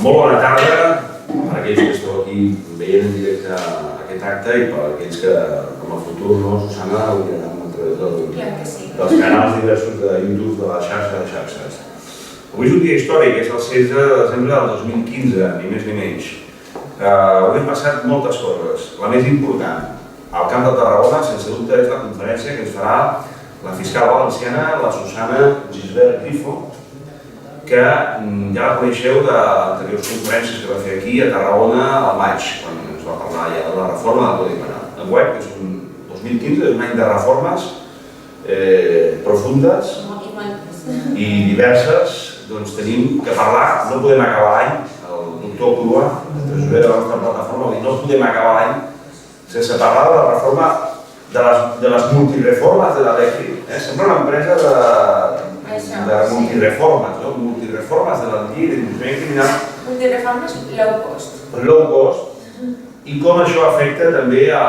Molt bona tarda per aquells que esteu aquí veient en directe aquest acte i per aquells que en el futur, no, Susana, ho diran a través dels canals diversos de YouTube de la xarxa de xarxes. Avui és un dia històric, és el 16 de desembre del 2015, ni més ni menys. Avui han passat moltes coses. La més important, al Camp de Tarragona, sense dubte, és la conferència que ens farà la fiscal valenciana, la Susana Gisbert Grifo, que ja la coneixeu d'anteriors conferències que va fer aquí a Tarragona al maig, quan ens va parlar ja de la reforma del Codi Penal. Enguany, que és un 2015, és un any de reformes profundes i diverses, doncs tenim que parlar, no podem acabar l'any, el doctor Crua, el tresorer de la nostra plataforma, va dir no podem acabar l'any sense parlar de la reforma, de les multireformes de l'elèctric. Sembla una empresa de multireformes, no? Multireformes de l'antic, d'enjudiciament criminal. Multireformes low cost. Low cost. I com això afecta també a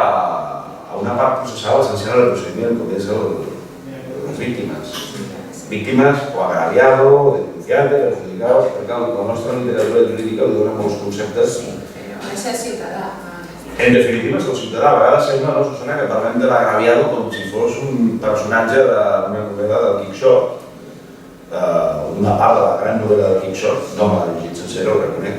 una part processal essencial del procediment, com és les víctimes. Víctimes o agraviado, denunciante, perjudicado, perquè la nostra literatura jurídica li dona molts conceptes. Sí, però és el ciutadà. En definitiva, és el ciutadà. A vegades sembla, no, Susana, que parlem de l'agraviado com si fos un personatge d'una novel·la del Quixot, una part de la gran novel·la del Quixot, no me l'ha llegit sencera, ho reconec.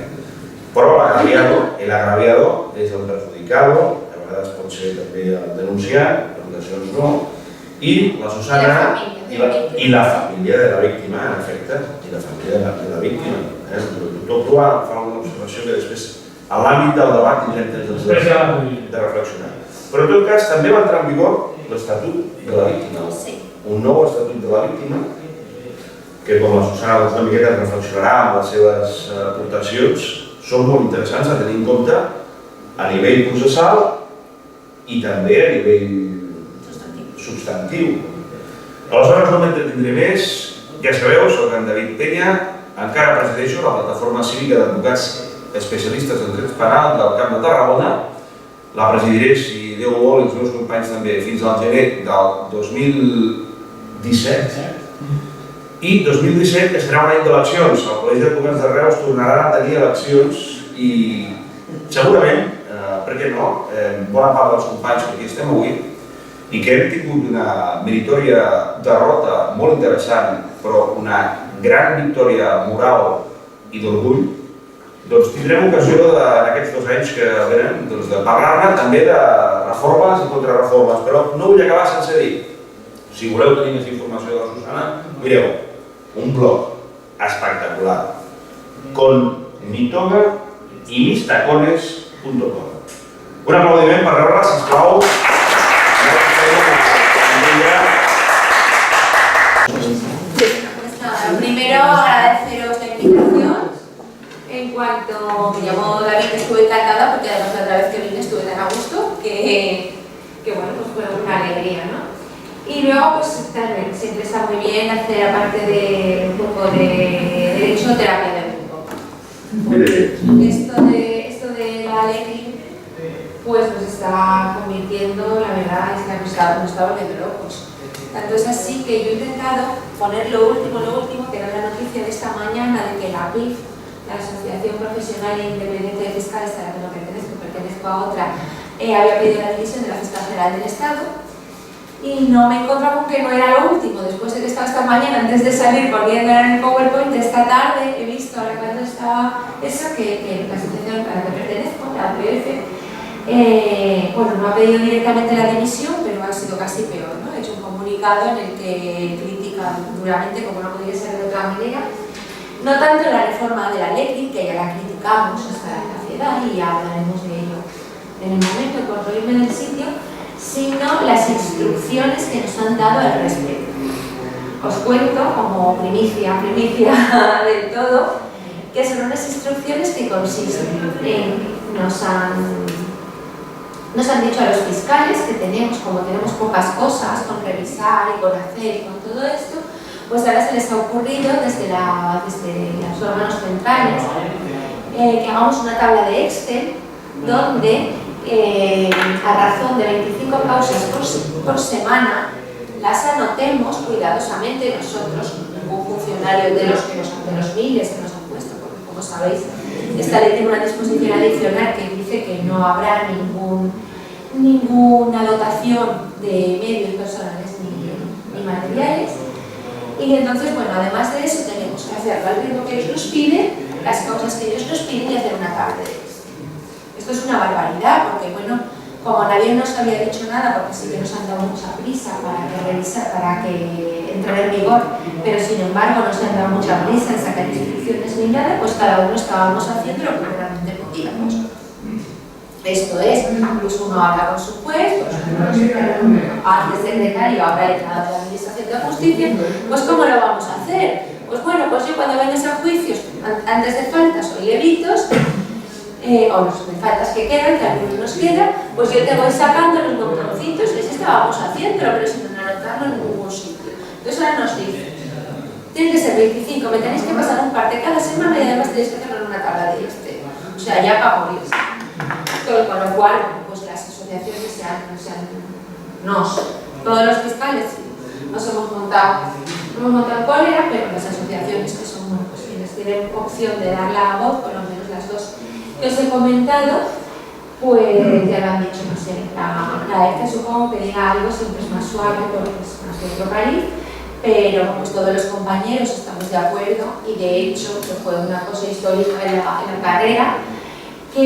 Però l'agraviado és el perjudicado, a vegades pot ser també el denunciant, en ocasions no, i la Susana i la família de la víctima, en efecte, i la família de la víctima. El doctor Crua fa una observació que després, a l'àmbit del debat, tindrem temps de reflexionar. Però en tot cas, també va entrar en vigor l'Estatut de la Víctima, un nou Estatut de la Víctima, que com la Susana una miqueta reflexionarà amb les seves aportacions, són molt interessants a tenir en compte a nivell processal i també a nivell substantiu. Aleshores no m'entretindré més, ja sabeu, soc en David Peña, encara presideixo la plataforma cívica d'advocats especialistes en dret penal del Camp de Tarragona. La presidiré, si Déu vol, i els meus companys també, fins al gener del 2017. I 2017, que serà un any d'eleccions. El Col·legi d'Advocats de Reus tornarà a tenir eleccions i segurament, per què no, bona part dels companys que aquí estem avui i que hem tingut una meritòria derrota molt interessant, però una gran victòria moral i d'orgull, doncs tindrem ocasió en aquests 2 anys que venen de parlar-ne també de reformes i contrarreformes, però no vull acabar sense dir, si voleu tenir més informació de la Susana, mireu, un blog espectacular, con mi toga y mis tacones.com. Un aplaudiment per rebre-la, sisplau. Primero agradeceros la invitación. En cuanto me llamó David, estuve encantada porque además la otra vez que vine estuve tan a gusto que bueno, pues fue una alegría, ¿no? Y luego, pues también siempre está muy bien hacer, aparte de un poco de derecho, terapia de grupo. Porque esto de la ley, pues nos está convirtiendo, la verdad es que nos está volviendo locos. Tanto es así que yo he intentado poner lo último, que era la noticia de esta mañana de que la APIF, la Asociación Profesional e Independiente de Fiscales, a la que no pertenezco a otra, había pedido la dimisión de la Fiscal General del Estado. Y no me encontraba con que no era lo último, después de que estaba esta mañana, antes de salir poniéndola en el PowerPoint, esta tarde he visto, ahora cuando estaba eso, que la asociación a la que pertenezco, la APF, bueno, no ha pedido directamente la dimisión, pero ha sido casi peor, ¿no? Ha hecho un comunicado en el que critica duramente, como no podía ser de otra manera, no tanto la reforma de la ley, que ya la criticamos hasta la saciedad y hablaremos de ello en el momento, por no irme del sitio, sino las instrucciones que nos han dado al respecto. Os cuento como primicia del todo, que son unas instrucciones que consisten en, nos han dicho a los fiscales que como tenemos pocas cosas con revisar y con hacer y con todo esto, pues ahora se les ha ocurrido desde los órganos centrales que hagamos una tabla de Excel donde a razón de 25 causas por semana las anotemos cuidadosamente nosotros, ningún funcionario de los miles que nos han puesto, porque como sabéis Esta ley tiene una disposición adicional que dice que no habrá ninguna dotación de medios personales ni materiales. Y entonces, bueno, además de eso, tenemos que hacer al ritmo que ellos nos piden, las causas que ellos nos piden y hacer una tabla de esto. Esto es una barbaridad, porque, bueno, como nadie nos había dicho nada, porque sí que nos han dado mucha prisa para que entrara en vigor, pero sin embargo nos han dado mucha prisa en sacar instrucciones ni nada, pues cada uno estábamos haciendo lo que realmente podíamos. Esto es, pues uno habla con su juez, pues uno hace secretario, ahora entrado de la Administración de Justicia, pues ¿cómo lo vamos a hacer? Pues bueno, pues yo cuando vengas a juicios, antes de faltas o levitos, o los de faltas que quedan, que algunos nos quedan, pues yo te voy sacando los montoncitos, y así estábamos haciéndolo, pero sin anotarlo en ningún sitio. Entonces ahora nos dicen, tiene que ser 25, me tenéis que pasar un parte cada semana y además tenéis que hacerlo en una tabla de Excel. O sea, ya para morirse. Con lo cual, pues las asociaciones todos los fiscales nos hemos montado cólera, pero las asociaciones que son, bueno, pues quienes tienen opción de dar la voz, por lo menos las dos que os he comentado, pues ya lo han dicho, no sé, la EFE supongo que diga algo, siempre es más suave porque es más de otro país, pero pues todos los compañeros estamos de acuerdo y de hecho que fue una cosa histórica en la carrera, que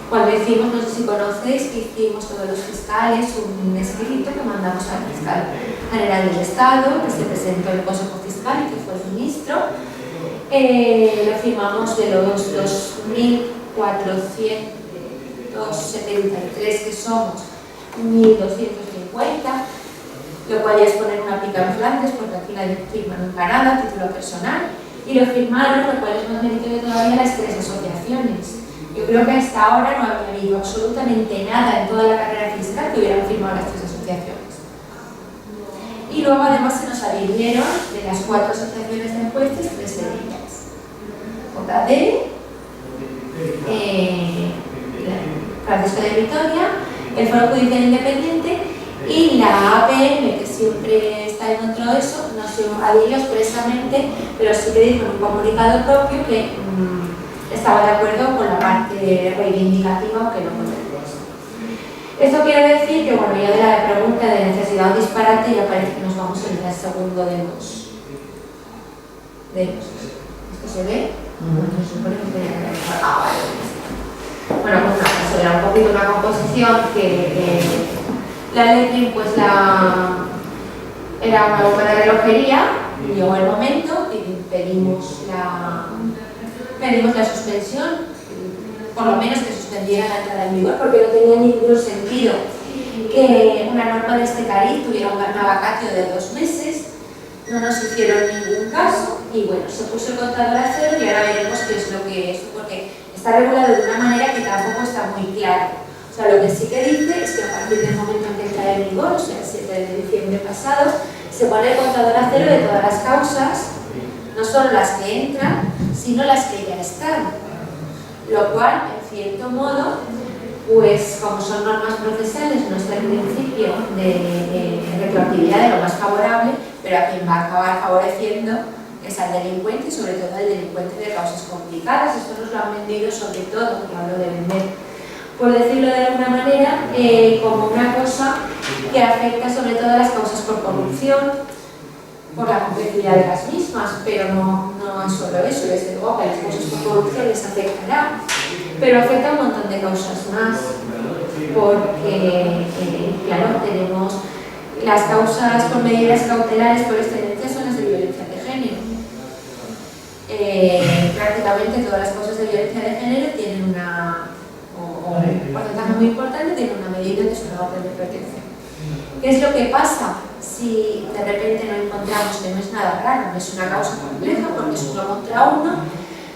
cuando hicimos, no sé si conocéis, que hicimos todos los fiscales un escrito que mandamos al fiscal general del Estado, que se presentó en el Consejo Fiscal y que fue el ministro. Lo firmamos de los 2.473 que somos, 1.250, lo cual ya es poner una pica en Flandes, porque aquí la firma nunca nada, título personal, y lo firmaron, lo cual es más meritorio todavía, las 3 asociaciones. Yo creo que hasta ahora no había habido absolutamente nada en toda la carrera fiscal que hubieran firmado las 3 asociaciones. Y luego además se nos adhirieron de las 4 asociaciones de jueces 3 de ellas. JD, Francisco de Vitoria, el Foro Judicial Independiente y la APM, que siempre está en dentro de eso, no se adhirió expresamente, pero sí que dijo en un comunicado propio que estaba de acuerdo con la parte reivindicativa, aunque no con el texto. Esto quiere decir que, bueno, ya de la pregunta de necesidad o disparate ya parece que nos vamos en el segundo de los. ¿Esto se ve? No se supone que tenía que ver. Vale. Bueno, pues nada, eso era un poquito una composición que la ley, pues era una bomba de relojería, llegó el momento y pedimos la suspensión, por lo menos que suspendiera la entrada en vigor, porque no tenía ningún sentido que una norma de este cariz tuviera un vacatio de 2 meses, no nos hicieron ningún caso y bueno, se puso el contador a cero y ahora veremos qué es lo que es, porque está regulado de una manera que tampoco está muy clara. O sea, lo que sí que dice es que a partir del momento en que entra en vigor, o sea, el 7 de diciembre pasado, se pone el contador a cero de todas las causas, no solo las que entran, sino las que ya están. Lo cual, en cierto modo, pues como son normas procesales, no está el principio de retroactividad de lo más favorable, pero a quien va a acabar favoreciendo es al delincuente y sobre todo al delincuente de causas complicadas. Esto nos lo han vendido sobre todo, porque hablo de vender, por decirlo de alguna manera, como una cosa que afecta sobre todo a las causas por corrupción, por la complejidad de las mismas, pero no es solo eso, desde luego que las causas por corrupción les afectará, pero afecta a un montón de causas más, porque, claro, tenemos las causas por medidas cautelares por excelencia son las de violencia de género. Prácticamente todas las causas de violencia de género tienen un porcentaje muy importante, tienen una medida que es una orden de protección. ¿Qué es lo que pasa si de repente no encontramos, que no es nada raro, no es una causa compleja porque es 1 contra 1,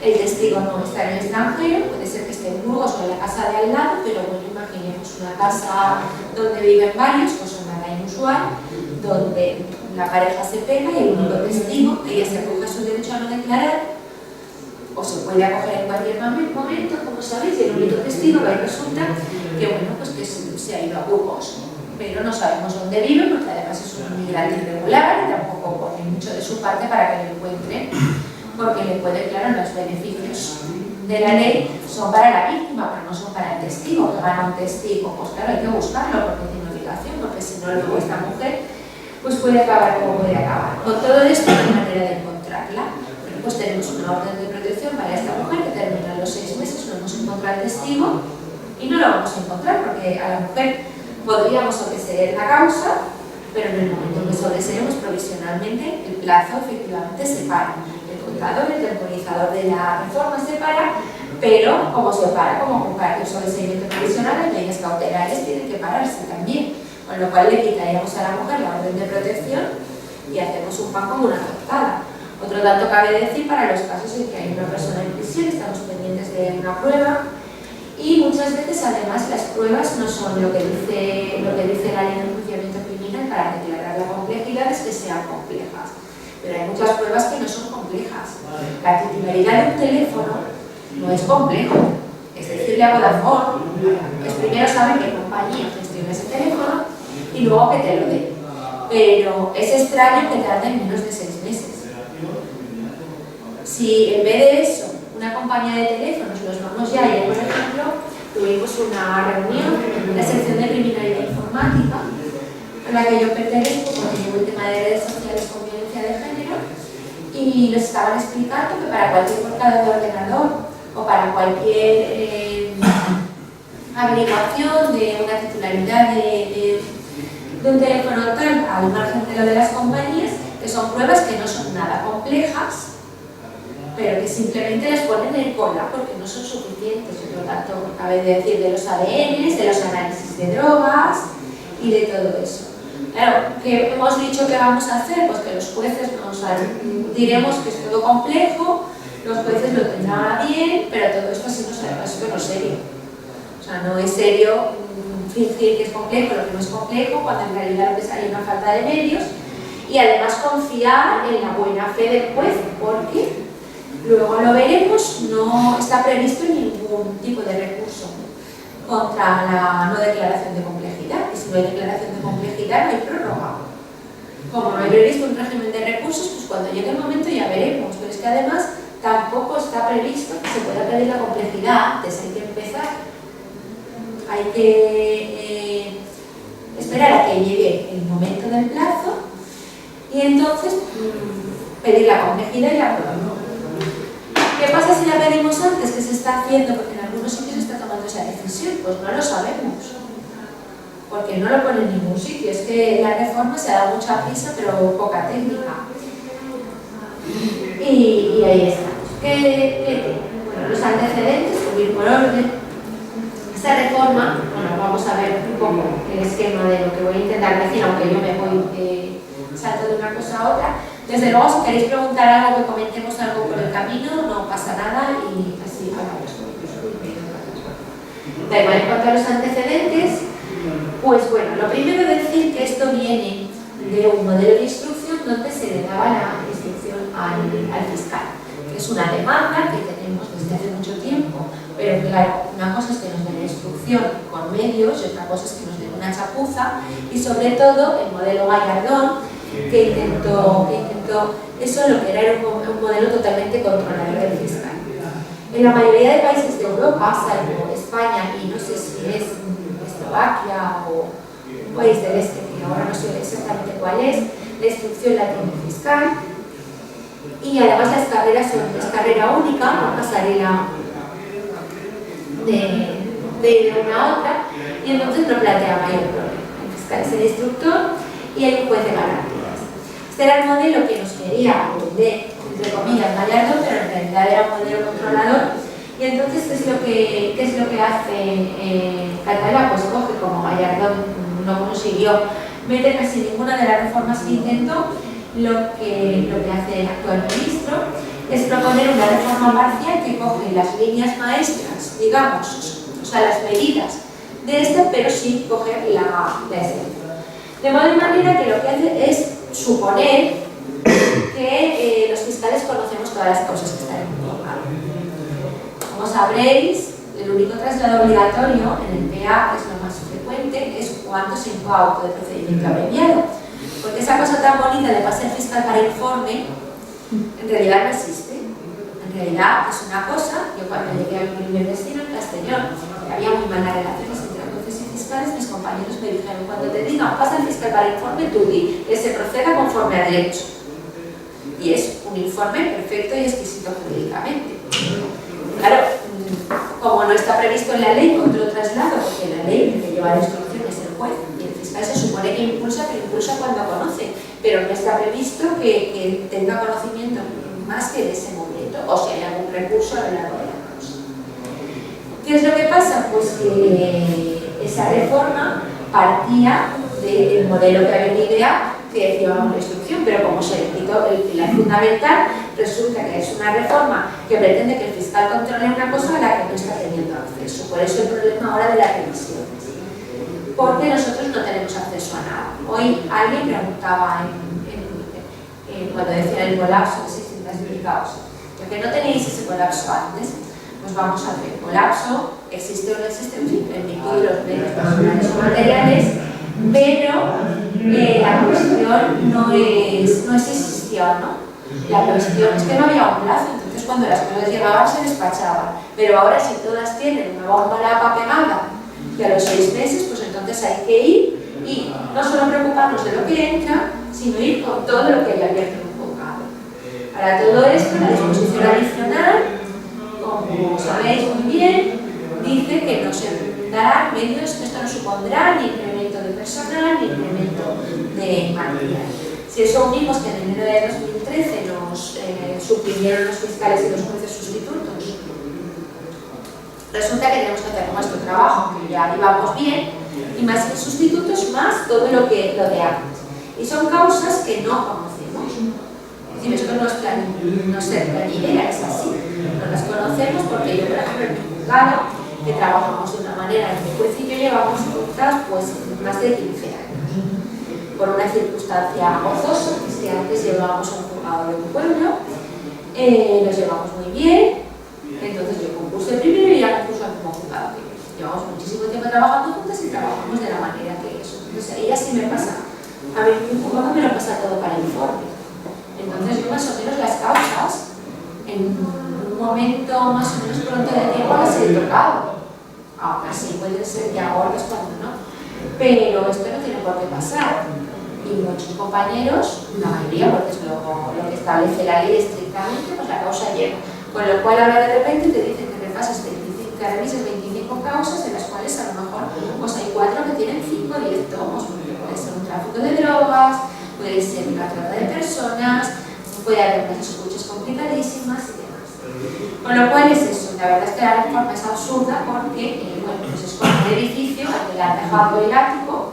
el testigo no está en el extranjero, puede ser que esté en Burgos o en la casa de al lado, pero bueno, imaginemos una casa donde viven varios, pues nada inusual, donde la pareja se pega y el único testigo, ella se acoge a su derecho a no declarar, o se puede acoger en cualquier momento, como sabéis, y el único testigo que resulta que, bueno, pues que se ha ido a Burgos, pero no sabemos dónde vive, porque además es un inmigrante irregular y tampoco pone mucho de su parte para que lo encuentren. porque le puede, claro, los beneficios de la ley son para la víctima, pero no son para el testigo, que gana un testigo. Pues claro, hay que buscarlo porque tiene obligación, porque si no, luego esta mujer pues puede acabar como puede acabar. Con todo esto no hay manera de encontrarla. Bueno, pues tenemos una orden de protección para esta mujer que termina los 6 meses, no hemos encontrado el testigo y no lo vamos a encontrar porque a la mujer podríamos sobreseer la causa, pero en el momento que sobreseemos provisionalmente el plazo efectivamente se para. El contador, el temporizador de la reforma se para, pero como se para, como comparte el sobreseimiento provisional, las medidas cautelares tienen que pararse también. Con lo cual le quitaríamos a la mujer la orden de protección y hacemos un pan como una tortada. Otro dato cabe decir para los casos en que hay una persona en prisión, estamos pendientes de una prueba y muchas veces además las pruebas no son lo que dice la ley de enjuiciamiento criminal para declarar la complejidad, es que sean complejas. Pero hay muchas pruebas que no son complejas. La titularidad de un teléfono no es complejo. Es decirle a Vodafone, es primero saber qué compañía gestiona ese teléfono y luego que te lo dé. Pero es extraño que tarden menos de 6 meses. Si en vez de eso, una compañía de teléfonos, nos vamos ya, ayer por ejemplo, tuvimos una reunión en la sección de criminalidad informática, a la que yo pertenezco porque llevo el tema de redes sociales con violencia de género, y nos estaban explicando que para cualquier portador de ordenador o para cualquier averiguación de una titularidad de un teléfono tal, al margen de lo de las compañías, que son pruebas que no son nada complejas, pero que simplemente las ponen en cola porque no son suficientes. Por lo tanto, cabe decir de los ADNs, de los análisis de drogas y de todo eso. Claro, ¿qué hemos dicho que vamos a hacer? Pues que los jueces diremos que es todo complejo, los jueces lo tendrán bien, pero todo esto así no es serio. O sea, no es serio fingir que es complejo lo que no es complejo, cuando en realidad pues, hay una falta de medios, y además confiar en la buena fe del juez, porque luego lo veremos, no está previsto ningún tipo de recurso contra la no declaración de complejidad, y si no hay declaración de complejidad no hay prórroga. Como no hay previsto un régimen de recursos, pues cuando llegue el momento ya veremos, pero es que además tampoco está previsto que se pueda pedir la complejidad antes, hay que empezar. Hay que esperar a que llegue el momento del plazo y entonces pedir la complejidad y la prueba. ¿Qué pasa si la pedimos antes? ¿Qué se está haciendo? Porque en algunos sitios se está tomando esa decisión. Pues no lo sabemos. Porque no lo pone en ningún sitio. Es que la reforma se ha dado mucha prisa, pero poca técnica. Y ahí está. Bueno, los antecedentes, subir por orden. Esta reforma, bueno, vamos a ver un poco el esquema de lo que voy a intentar decir, aunque yo me voy salto de una cosa a otra. Desde luego, si queréis preguntar algo, que comentemos algo por el camino, no pasa nada y así hablamos. Da igual, en cuanto a los antecedentes, pues bueno, lo primero es decir que esto viene de un modelo de instrucción donde se le daba la instrucción al fiscal, que es una demanda que tenemos desde hace mucho tiempo. Pero claro, una cosa es que nos den la instrucción con medios y otra cosa es que nos den una chapuza, y sobre todo el modelo Gallardón que intentó eso, lo que era un modelo totalmente controlador del fiscal. En la mayoría de países de Europa, salvo España y no sé si es Eslovaquia o un país del este, que ahora no sé exactamente cuál es, la instrucción la tiene el fiscal, y además las carreras son carrera única, no pasarela de una a otra, y entonces no plantea mayor problema. El fiscal es el instructor y hay un juez de garantías. Este era el modelo que nos quería vender, entre comillas, Gallardón, pero en realidad era un modelo controlador. Y entonces, ¿qué es lo que hace Catalá? Pues coge, como Gallardón no consiguió meter casi ninguna de las reformas que intentó, lo que hace el actual ministro es proponer una reforma parcial que coge las líneas maestras, digamos, o sea, las medidas de esta, pero sin coger la esencia. De modo y manera que lo que hace es suponer que los fiscales conocemos todas las causas que están en el juzgado. Como sabréis, el único traslado obligatorio en el PA, que es lo más frecuente, es cuando se incoa auto de procedimiento abreviado. Porque esa cosa tan bonita de pasar fiscal para informe, en realidad no existe. realidad es una cosa. Yo cuando llegué a mi primer destino, en Castellón, había muy malas relaciones entre jueces y fiscales, mis compañeros me dijeron, cuando te digan, pasa el fiscal para informe, tú di, que se proceda conforme a derecho. Y es un informe perfecto y exquisito jurídicamente. Claro, como no está previsto en la ley otro traslado, porque la ley el que lleva la instrucción es el juez, y el fiscal se supone que impulsa cuando conoce, pero no está previsto que tenga conocimiento más que de ese momento, o si hay algún recurso a lo largo de la causa. ¿Qué es lo que pasa? Pues que esa reforma partía del modelo que había ideado, que llevamos la instrucción, pero como se le quitó el pilar fundamental, resulta que es una reforma que pretende que el fiscal controle una cosa a la que no está teniendo acceso. Por eso el problema ahora de las revisiones. Porque nosotros no tenemos acceso a nada. Hoy alguien preguntaba cuando decía el colapso de 600.000 causas, porque no tenéis ese colapso antes, pues vamos a ver, colapso, existe o no existe, en virtud de los medios personales o materiales, pero la cuestión no es existió, ¿no? La cuestión es que no había un plazo, entonces cuando las cosas llegaban se despachaban. Pero ahora si todas tienen una bomba pegada que a los 6 meses, pues entonces hay que ir y no solo preocuparnos de lo que entra, sino ir con todo lo que haya abierto en un juzgado. Para todo esto, la disposición adicional, como sabéis muy bien, dice que no se darán medios, esto no supondrá ni incremento de personal ni incremento de material. Si eso unimos que en enero de 2013 nos suprimieron los fiscales y los jueces sustitutos, resulta que tenemos que hacer nuestro trabajo, que ya íbamos bien, y más que sustitutos, más todo lo de antes. Y son causas que no conocemos. Es decir, esto no es nuestra idea, es así. No las conocemos porque yo, por ejemplo, en mi juzgado, que trabajamos de una manera en que el juez y yo llevamos juntas pues más de 15 años. Por una circunstancia gozosa, que es que antes llevábamos a un juzgado de un pueblo, nos llevamos muy bien, entonces yo compuse primero y ella compuso al mismo juzgado que yo. Llevamos muchísimo tiempo trabajando juntas y trabajamos de la manera que eso. Entonces ella sí me pasa, a mí mi juzgado me lo pasa todo para el informe. Entonces yo más o menos las causas, en un momento más o menos pronto de tiempo las he tocado. Aún así puede ser que abordes cuando no. Pero esto no tiene por qué pasar. Y muchos compañeros, la mayoría, porque es lo que establece la ley estrictamente, pues la causa llega. Con lo cual ahora de repente te dicen que repases 25, que revises 25 causas, de las cuales a lo mejor pues hay 4 que tienen 5 o 10 tomos, porque puede ser un tráfico de drogas, puede ser una trata de personas, puede haber unas escuchas complicadísimas y demás. Con lo cual es eso, la verdad es que la reforma es absurda porque, bueno, pues es como un edificio al que le han dejado el ático,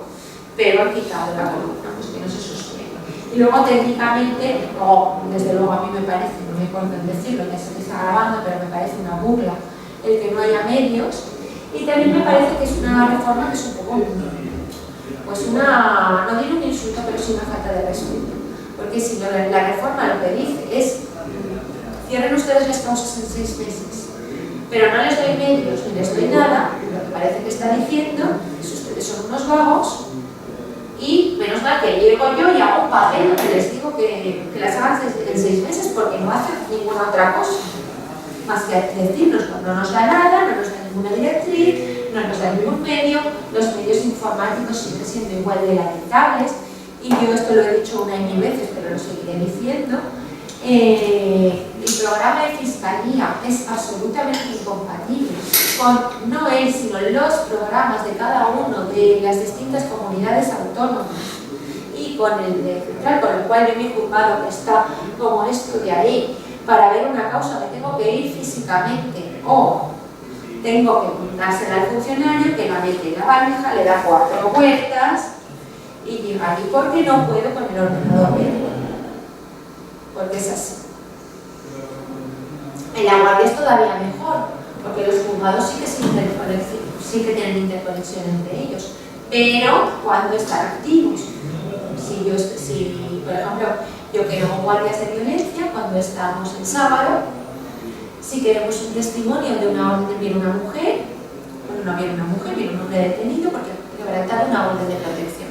pero han quitado la columna, pues que no se sostiene. Y luego técnicamente, desde luego a mí me parece, no me acuerdo en decirlo, ya se me está grabando, pero me parece una burla el que no haya medios, y también me parece que es una reforma que es un poco, pues una, no diré un insulto, pero sí una falta de respeto. Porque si no, la reforma lo que dice es cierren ustedes las causas en 6 meses, pero no les doy medios ni les doy nada, lo que parece que está diciendo es que ustedes son unos vagos y menos mal que llego yo y hago un papel donde les digo que las hagan en 6 meses porque no hacen ninguna otra cosa más que decirnos no nos da nada, no nos da ninguna directriz, no nos da ningún medio, los medios informáticos siguen siendo igual de lamentables. Y yo esto lo he dicho una y mil veces, pero lo seguiré diciendo, el programa de fiscalía es absolutamente incompatible con no él, sino los programas de cada uno de las distintas comunidades autónomas y con el de central, con el cual yo me he juzgado que está como esto de ahí, para ver una causa me tengo que ir físicamente o tengo que dársela al funcionario que la mete en la bandeja, le da 4 vueltas y llega aquí porque no puedo con el ordenador verlo, porque es así. En la guardia es todavía mejor, porque los juzgados sí que tienen interconexión entre ellos, pero cuando están activos. Si por ejemplo, yo que hago guardias de violencia, cuando estamos el sábado, si queremos un testimonio de una orden, viene una mujer, bueno, no viene una mujer, viene un hombre detenido porque quebrantaron una orden de protección.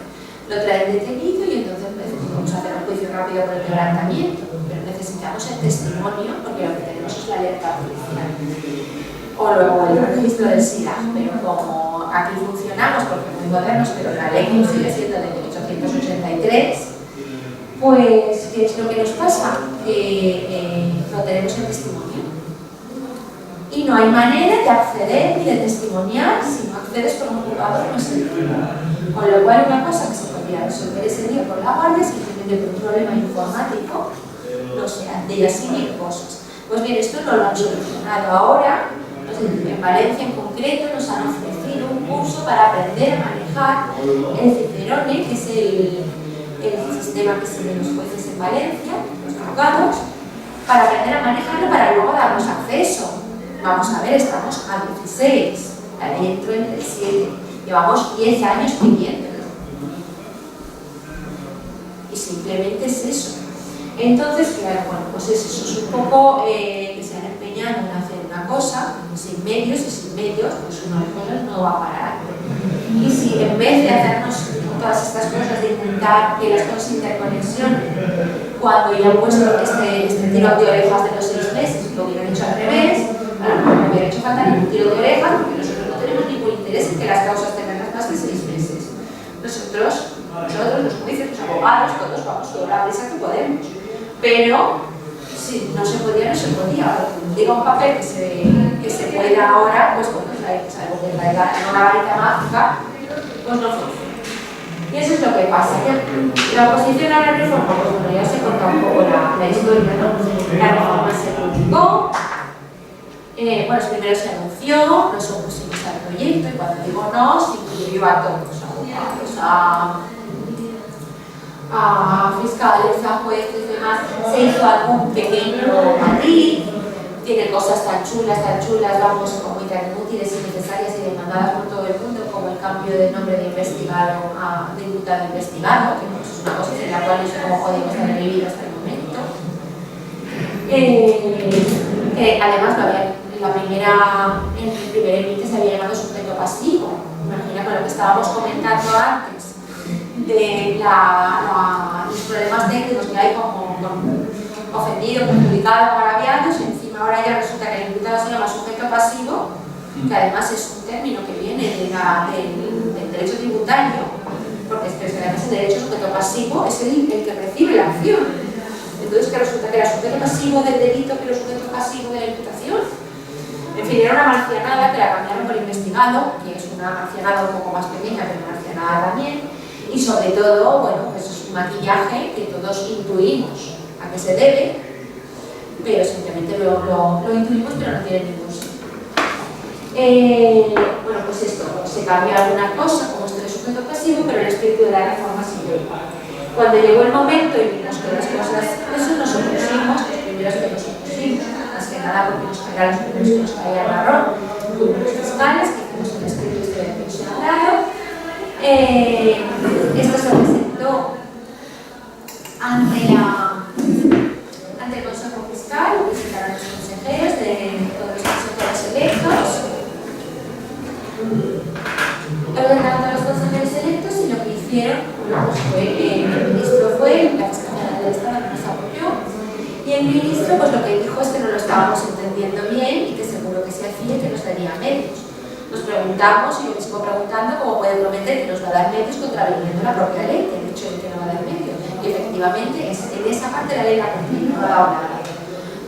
Lo traen detenido y entonces vamos a hacer un juicio rápido por el quebrantamiento, pero necesitamos el testimonio porque lo que tenemos eso es la alerta policial. O luego el registro del SIDA, pero como aquí funcionamos, porque muy modernos, pero la ley sigue siendo de 1883, pues, ¿qué es lo que nos pasa? No tenemos el testimonio. Y no hay manera de acceder ni de testimoniar si no accedes con un juzgado no es el tribunal. Con lo cual, una cosa que se podría resolver ese día por la guardia, simplemente por un problema informático, no sé, de ellas sí mil cosas. Pues bien, esto no lo han solucionado ahora. En Valencia en concreto nos han ofrecido un curso para aprender a manejar el Cicerone, que es el sistema que se de los jueces en Valencia, los abogados, para aprender a manejarlo para luego darnos acceso. Vamos a ver, estamos a 16, la ley entró en el 7, llevamos 10 años pidiéndolo. Y simplemente es eso. Entonces, claro, bueno, pues eso es un poco que se han empeñado en hacer una cosa, sin medios, y sin medios, pues una de las cosas no va a parar. Y si en vez de hacernos todas estas cosas, de intentar que las cosas se interconexionen, cuando ya han puesto este tirón de orejas de los 6 meses, lo hubieran hecho al revés, no hubiera hecho falta ningún tiro de orejas, porque nosotros no tenemos ningún interés en que las causas tengan más de 6 meses. Nosotros, los jueces, los abogados, todos vamos toda la prisa que podemos. Pero, si no se podía, no se podía. Diga un papel que se pueda ahora, pues bueno, es algo que traiga una varita mágica, pues no funciona. Y eso es lo que pasa. La oposición a la reforma, pues bueno, ya se contó un poco la historia, ¿no? La reforma se publicó. Bueno, primero se anunció, nos opusimos al proyecto, y cuando digo no, se incluyó a todos, a fiscales, a jueces y demás. Se hizo algún pequeño matiz, tiene cosas tan chulas, vamos, como y tan inútiles, innecesarias y demandadas por todo el mundo, como el cambio de nombre de investigado a de imputado investigado, que pues, es una cosa en la cual no sé cómo podemos haber vivido hasta el momento. Además, en el primer emite se había llamado sujeto pasivo. Imagina con lo que estábamos comentando antes de los problemas técnicos que hay con ofendido, perjudicado, agraviados, y encima ahora ya resulta que el imputado se llama sujeto pasivo, que además es un término que viene del derecho tributario, porque además el derecho sujeto pasivo es el que recibe la acción. Entonces, que resulta que era sujeto pasivo del delito, pero sujeto pasivo de la imputación. En fin, era una marcianada que la cambiaron por investigado, que es una marcianada un poco más pequeña, pero una marcianada también, y sobre todo, bueno, pues es un maquillaje que todos intuimos a qué se debe, pero simplemente lo intuimos, pero no tiene ningún sentido. Bueno, pues esto, se cambió alguna cosa, como esto de sujeto pasivo, pero el espíritu de la reforma siguió igual. Cuando llegó el momento y vimos que las cosas, eso nos opusimos, los primeros que nos opusimos, más que nada porque nos caía los primeros que nos caía el marrón, fuimos los fiscales, que hicimos el escrito de pensionado. Esto se presentó ante el Consejo Fiscal, lo presentaron los consejeros de todos los consejeros electos. Lo presentaron todos los consejeros electos y lo que hicieron, bueno, pues fue, el ministro fue, la Fiscalía del Estado nos apoyó, y el ministro pues lo que dijo es que no lo estábamos entendiendo bien y que seguro que se hacía y que nos daría medios. Nos preguntamos, y yo me sigo preguntando, cómo puede prometer que nos va a dar medios contraviniendo la propia ley, que el hecho de que no va a dar medios. Y efectivamente, en esa parte la ley la cumplió, no ha dado nada.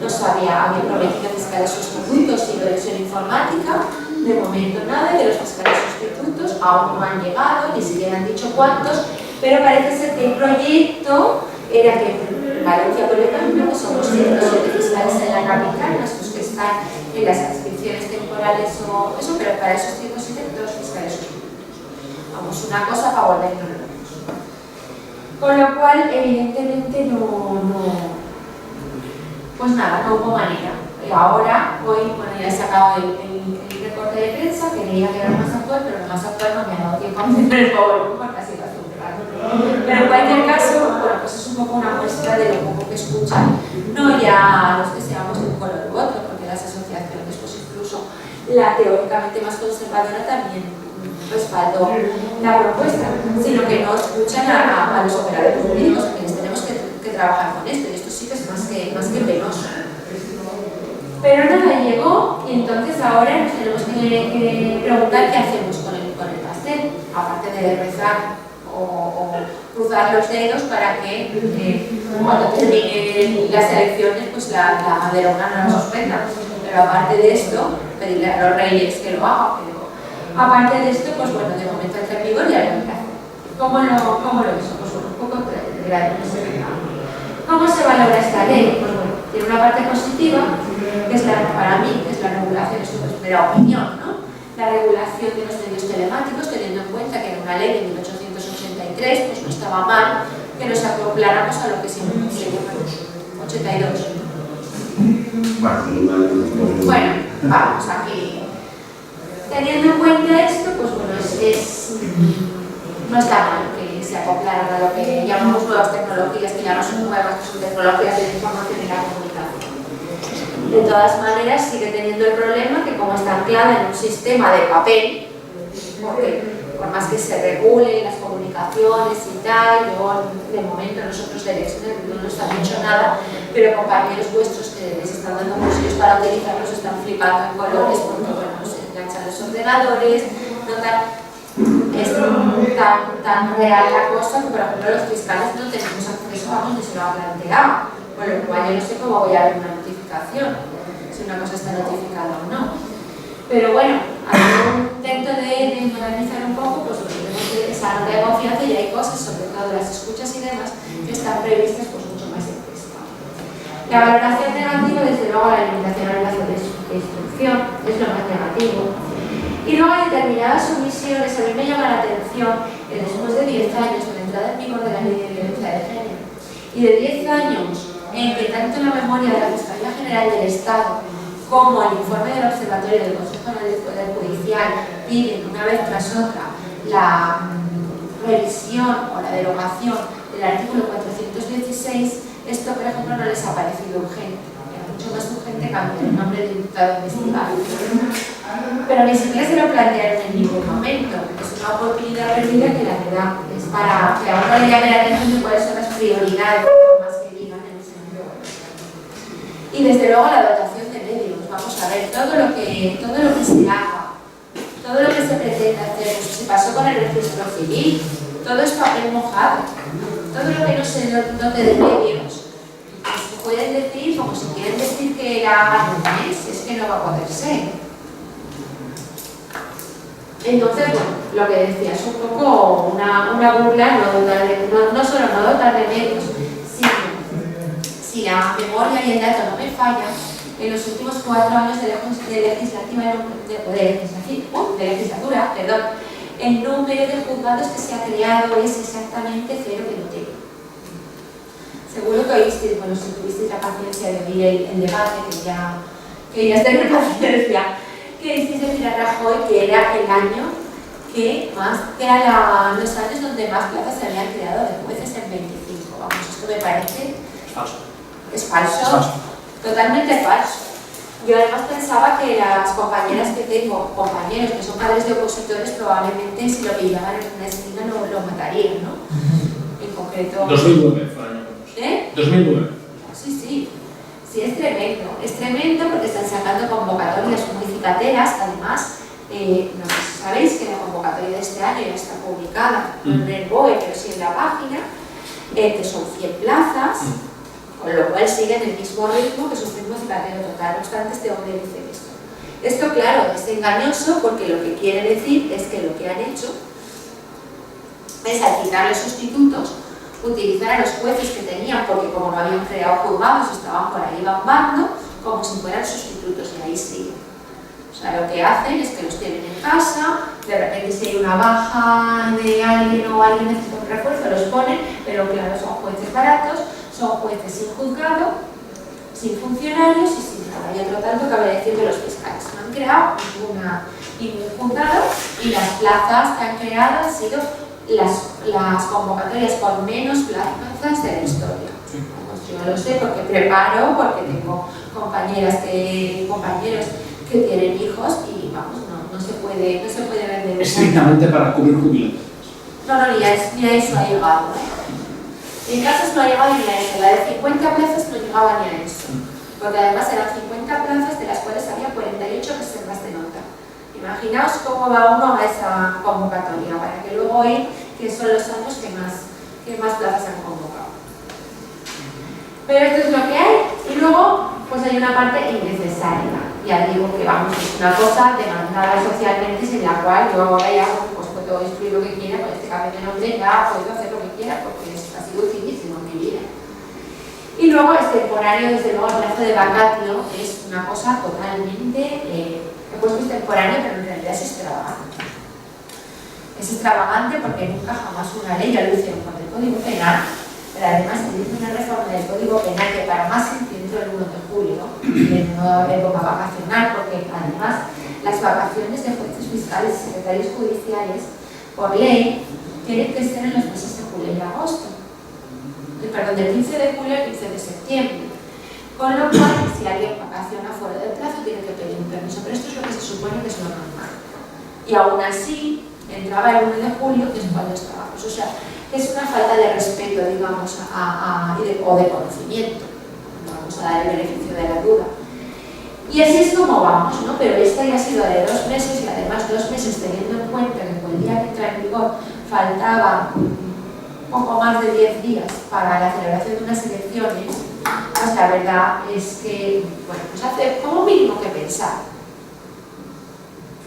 Nos había prometido fiscales sustitutos y conexión informática, de momento nada, de los fiscales sustitutos aún no han llegado, ni siquiera han dicho cuántos, pero parece ser que el proyecto era que en Valencia, por ejemplo, que somos 107 fiscales en la capital, los que están en las adscripciones temporales o eso, pero para esos 107 dos fiscales sustitutos. Vamos, una cosa para volvernos locos. Con lo cual, evidentemente, pues nada, no hubo manera. Y ahora, hoy, bueno, ya he sacado el recorte de prensa, que creía que era lo más actual, pero lo más actual no me ha dado tiempo a hacer el PowerPoint porque ha sido hace un rato. Pero en cualquier caso, bueno, pues es un poco una muestra de lo poco que escuchan, no ya los que seamos de un color u otro, porque las asociaciones, pues incluso la teóricamente más conservadora también respaldó la propuesta, sino que no escuchan a los operadores jurídicos, a quienes tenemos que trabajar con esto, y esto sí que es más que penoso. Pero nada, llegó y entonces ahora nos tenemos que preguntar qué hacemos con el pastel, aparte de rezar o cruzar los dedos para que cuando terminen las elecciones pues la de una no nos suspenda. Pero aparte de esto, pedirle a los reyes que lo hagan, pero aparte de esto, pues bueno, de momento el vigor ya lo que hace. ¿Cómo lo hizo? Pues bueno, un poco de la democracia. ¿Cómo se valora esta ley? Pues bueno, tiene una parte positiva, que es para mí, que es la regulación, es su primera opinión, ¿no? La regulación de los medios telemáticos, teniendo en cuenta que era una ley de 1883, pues no estaba mal que nos acopláramos a lo que se llama 82. Bueno, vamos aquí. Teniendo en cuenta esto, pues bueno, no está mal que se acoplaran a lo que llamamos nuevas tecnologías, que ya no son nuevas, que son tecnologías de la información y la comunicación. De todas maneras, sigue teniendo el problema que como está anclada en un sistema de papel, porque por más que se regulen las comunicaciones y tal, luego de momento nosotros de Exner no nos han dicho nada, pero compañeros vuestros que les están dando cursos para utilizarlos están flipando en colores porque bueno, se enganchan los ordenadores, no es tan real la cosa que por ejemplo los fiscales no tenemos acceso, vamos, ni se lo ha planteado, con lo cual yo no sé cómo voy a ver una notificación, si una cosa está notificada o no. Pero bueno, hay un intento de modernizar un poco, pues tenemos esa nota de confianza y hay cosas, sobre todo las escuchas y demás, que están previstas pues mucho más implícitas. La valoración negativa, desde luego, la limitación al plazo de instrucción es lo más negativo. Y luego hay determinadas omisiones, a mí me llama la atención que después de 10 años de la entrada en vigor de la Ley de Violencia de Género y de 10 años en que tanto la memoria de la Fiscalía General del Estado como el informe del Observatorio del Consejo Nacional del Poder Judicial piden una vez tras otra la revisión o la derogación del artículo 416, esto por ejemplo no les ha parecido urgente, era mucho más urgente cambiar el nombre del diputado investigado. Pero ni siquiera se lo plantearon en ningún momento, es una oportunidad perdida que la verdad es para que a uno le llame la atención de cuáles son las prioridades más que digan en ese sentido. Y desde luego la dotación de medios, vamos a ver, todo lo que se haga, todo lo que se pretende hacer, pues se pasó con el registro civil, todo es papel mojado, todo lo que no se dote de medios, pues pueden decir, como si quieren decir que era un mes, es que no va a poder ser. Entonces, bueno, lo que decía es un poco una burla, no solo no dotar de medios, sino si la memoria y el dato no me fallan, en los últimos 4 años de legislatura, el número de juzgados que se ha creado es exactamente 0 de lotería. Seguro que oísteis, bueno, si tuvisteis la paciencia de oír el debate, que ya tener paciencia, que hicisteis decir a Rajoy que era el año que eran los años donde más plazas se habían creado de jueces en 25. Vamos, esto me parece... Falso. Es falso. Totalmente falso. Yo además pensaba que las compañeras que tengo, compañeros que son padres de opositores, probablemente si lo pillaban en una esquina lo matarían, ¿no? En concreto... 2009 fue el año. ¿Eh? 2009. Sí, es tremendo porque están sacando convocatorias muy cicateras, además, no sé si sabéis que la convocatoria de este año ya está publicada, no en el BOE, pero sí en la página, que son 100 plazas, con lo cual siguen el mismo ritmo que su ritmo cicatero total, no obstante este hombre dice esto. Esto, claro, es engañoso porque lo que quiere decir es que lo que han hecho es al quitar los sustitutos, utilizar a los jueces que tenían, porque como no habían creado juzgados, estaban por ahí bambando, como si fueran sustitutos, y ahí sí. O sea, lo que hacen es que los tienen en casa, de repente si hay una baja de alguien o alguien necesita un refuerzo, los ponen, pero claro, son jueces baratos, son jueces sin juzgado, sin funcionarios y sin nada. Y otro tanto cabe decir de los fiscales. No han creado ningún juzgado y las plazas que han creado han sido las convocatorias con menos plazas de la historia. Pues yo lo sé porque preparo, porque tengo compañeros que tienen hijos y vamos, no se puede vender. Estrictamente para cubrir jubilados. No, ni a eso ha llegado. En casos no ha llegado ni a eso. La de 50 plazas no llegaba ni a eso. porque además eran 50 plazas, de las cuales había 48 reservas de nota. Imaginaos cómo va uno a esa convocatoria, para que luego hoy, que son los años que más plazas han convocado. Pero esto es lo que hay, y luego pues hay una parte innecesaria. Ya digo que vamos, es una cosa demandada socialmente, en la cual yo ahora ya pues, puedo instruir lo que quiera, con este cambio de nombre ya puedo hacer lo que quiera, porque ha sido utilísimo en mi vida. Y luego el temporario, desde luego el plazo de vacatio es una cosa totalmente, he puesto extemporáneo, pero en realidad es extravagante. Es extravagante porque nunca jamás una ley, ya lo hicieron con el Código Penal, pero además se hizo una reforma del Código Penal que para más se entró el 1 de julio, en una época vacacional, porque además las vacaciones de jueces fiscales y secretarios judiciales, por ley, tienen que ser en los meses de julio y agosto. Perdón, del 15 de julio al 15 de septiembre. Con lo cual, si alguien vacaciona fuera del plazo, tiene que pedir un permiso, pero esto es lo que se supone que es lo normal. Y aún así, entraba el 1 de julio, que es cuando estábamos. O sea, que es una falta de respeto, digamos, o de conocimiento. Vamos a dar el beneficio de la duda. Y así es como vamos, ¿no? Pero esta ya ha sido de 2 meses, y además 2 meses teniendo en cuenta que con el día que entra en vigor faltaba poco más de 10 días para la celebración de unas elecciones, pues la verdad es que, bueno, pues hace como mínimo que pensar.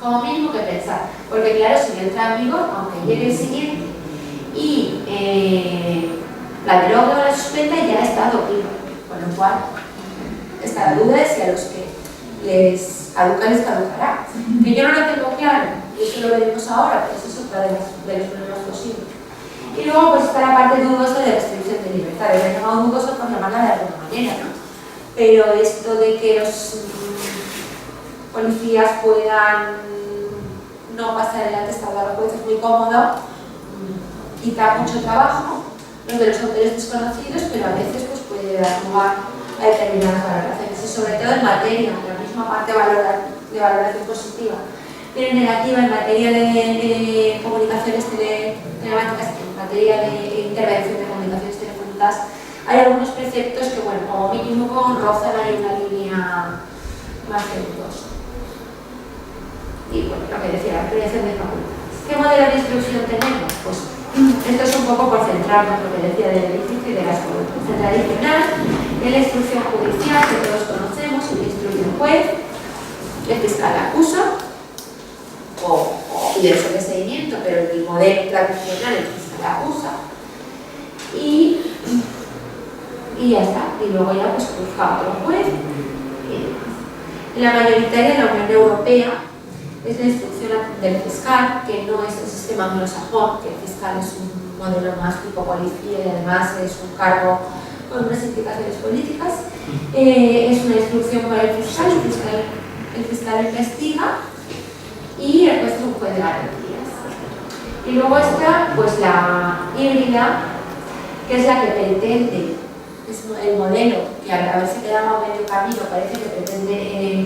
Como mínimo que pensar. Porque claro, si entra en vigor, aunque llegue el siguiente, y la deroga o la suspenda, ya ha estado viva. Con lo cual, está la duda de si a los que les caduca, les caducará. Que yo no lo tengo claro, y eso lo veremos ahora, pero eso es otra de los problemas posibles. Y luego pues está la parte dudosa de restricción de libertad. Lo he llamado dudoso por llamarla de alguna manera, ¿no? Pero esto de que los policías puedan no pasar el atestado a los jueces es muy cómodo, quita mucho trabajo, los de los autores desconocidos, pero a veces pues, puede dar lugar a determinadas valoraciones, y sobre todo en materia, en la misma parte de valoración positiva, pero negativa en materia de comunicaciones telemáticas, en materia de intervención de comunicaciones telefónicas, hay algunos preceptos que, bueno, como mínimo rozan ahí una línea más dudosa. Y bueno, lo que decía, la ampliación de facultades. ¿Qué modelo de instrucción tenemos? Pues esto es un poco por centrarnos lo que decía del edificio y de las facultades. El tradicional, en la instrucción judicial que todos conocemos, el instruye el juez, el fiscal acusa, o pide el sobreseimiento, pero el modelo tradicional, el fiscal acusa, y ya está. Y luego ya pues juzga otro juez y demás. En la mayoritaria de la Unión Europea es la instrucción del fiscal, que no es el sistema anglosajón, que el fiscal es un modelo más tipo policía y además es un cargo con unas implicaciones políticas. Es una instrucción para el fiscal investiga y el juez es un juez de garantías. Y luego está pues la híbrida, que es la que pretende, es el modelo que a ver si quedamos a medio camino, parece que pretende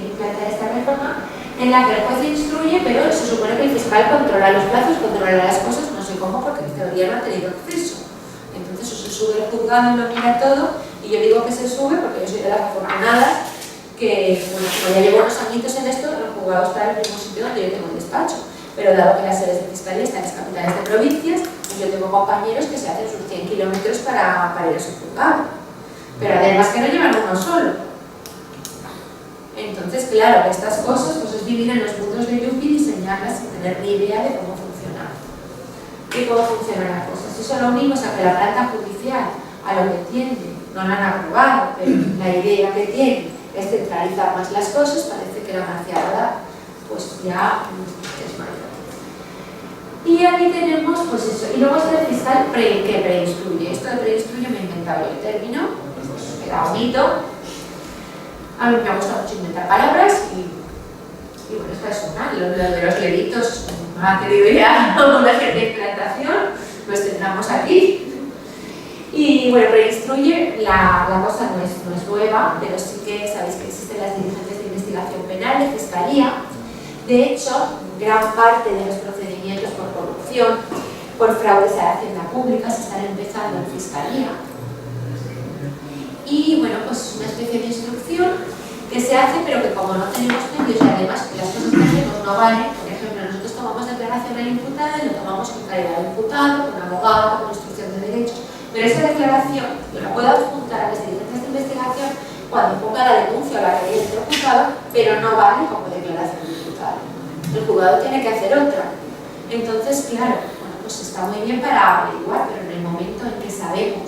implantar esta reforma, en la que el juez instruye, pero se supone que el fiscal controla los plazos, controla las cosas, no sé cómo, porque en teoría no ha tenido acceso. Entonces eso se sube al juzgado y lo mira todo, y yo digo que se sube porque yo soy de las afortunadas que, bueno, como ya llevo unos añitos en esto, el juzgado está en el mismo sitio donde yo tengo el despacho. Pero dado que las sedes de fiscalía están en las capitales de provincias, pues yo tengo compañeros que se hacen sus 100 kilómetros para ir a su juzgado. Pero además que no llevan uno solo. Entonces, claro, estas cosas pues es vivir en los mundos de Yuppie y diseñarlas sin tener ni idea de cómo funcionan. Y cómo funcionan las cosas. Eso lo unimos a que la planta judicial, a lo que tiende, no la han aprobado, pero la idea que tiene es centralizar más las cosas, parece que la marcialidad pues ya es mayor. Y aquí tenemos pues eso. Y luego está el fiscal que preinstruye. Esto de preinstruye me he inventado el término, pues queda bonito. A mí me gusta mucho inventar palabras y bueno, esto es una, lo de los delitos no ha querido ya una cierta implantación, los tendremos aquí. Y bueno, preinstruye, la cosa no es nueva, pero sí que sabéis que existen las diligencias de investigación penal de fiscalía. De hecho, gran parte de los procedimientos por corrupción, por fraudes a la hacienda pública, se están empezando en fiscalía. y bueno, pues es una especie de instrucción que se hace, pero que como no tenemos medios y además que las cosas que hacemos no valen, por ejemplo, nosotros tomamos declaración al imputado y lo tomamos con calidad de imputado, con abogado, con instrucción de derechos, pero esa declaración yo la puedo adjuntar a las diligencias de investigación cuando ponga la denuncia o la querella del juzgado, pero no vale como declaración de imputado. El juzgado tiene que hacer otra. Entonces, claro, bueno, pues está muy bien para averiguar, pero en el momento en que sabemos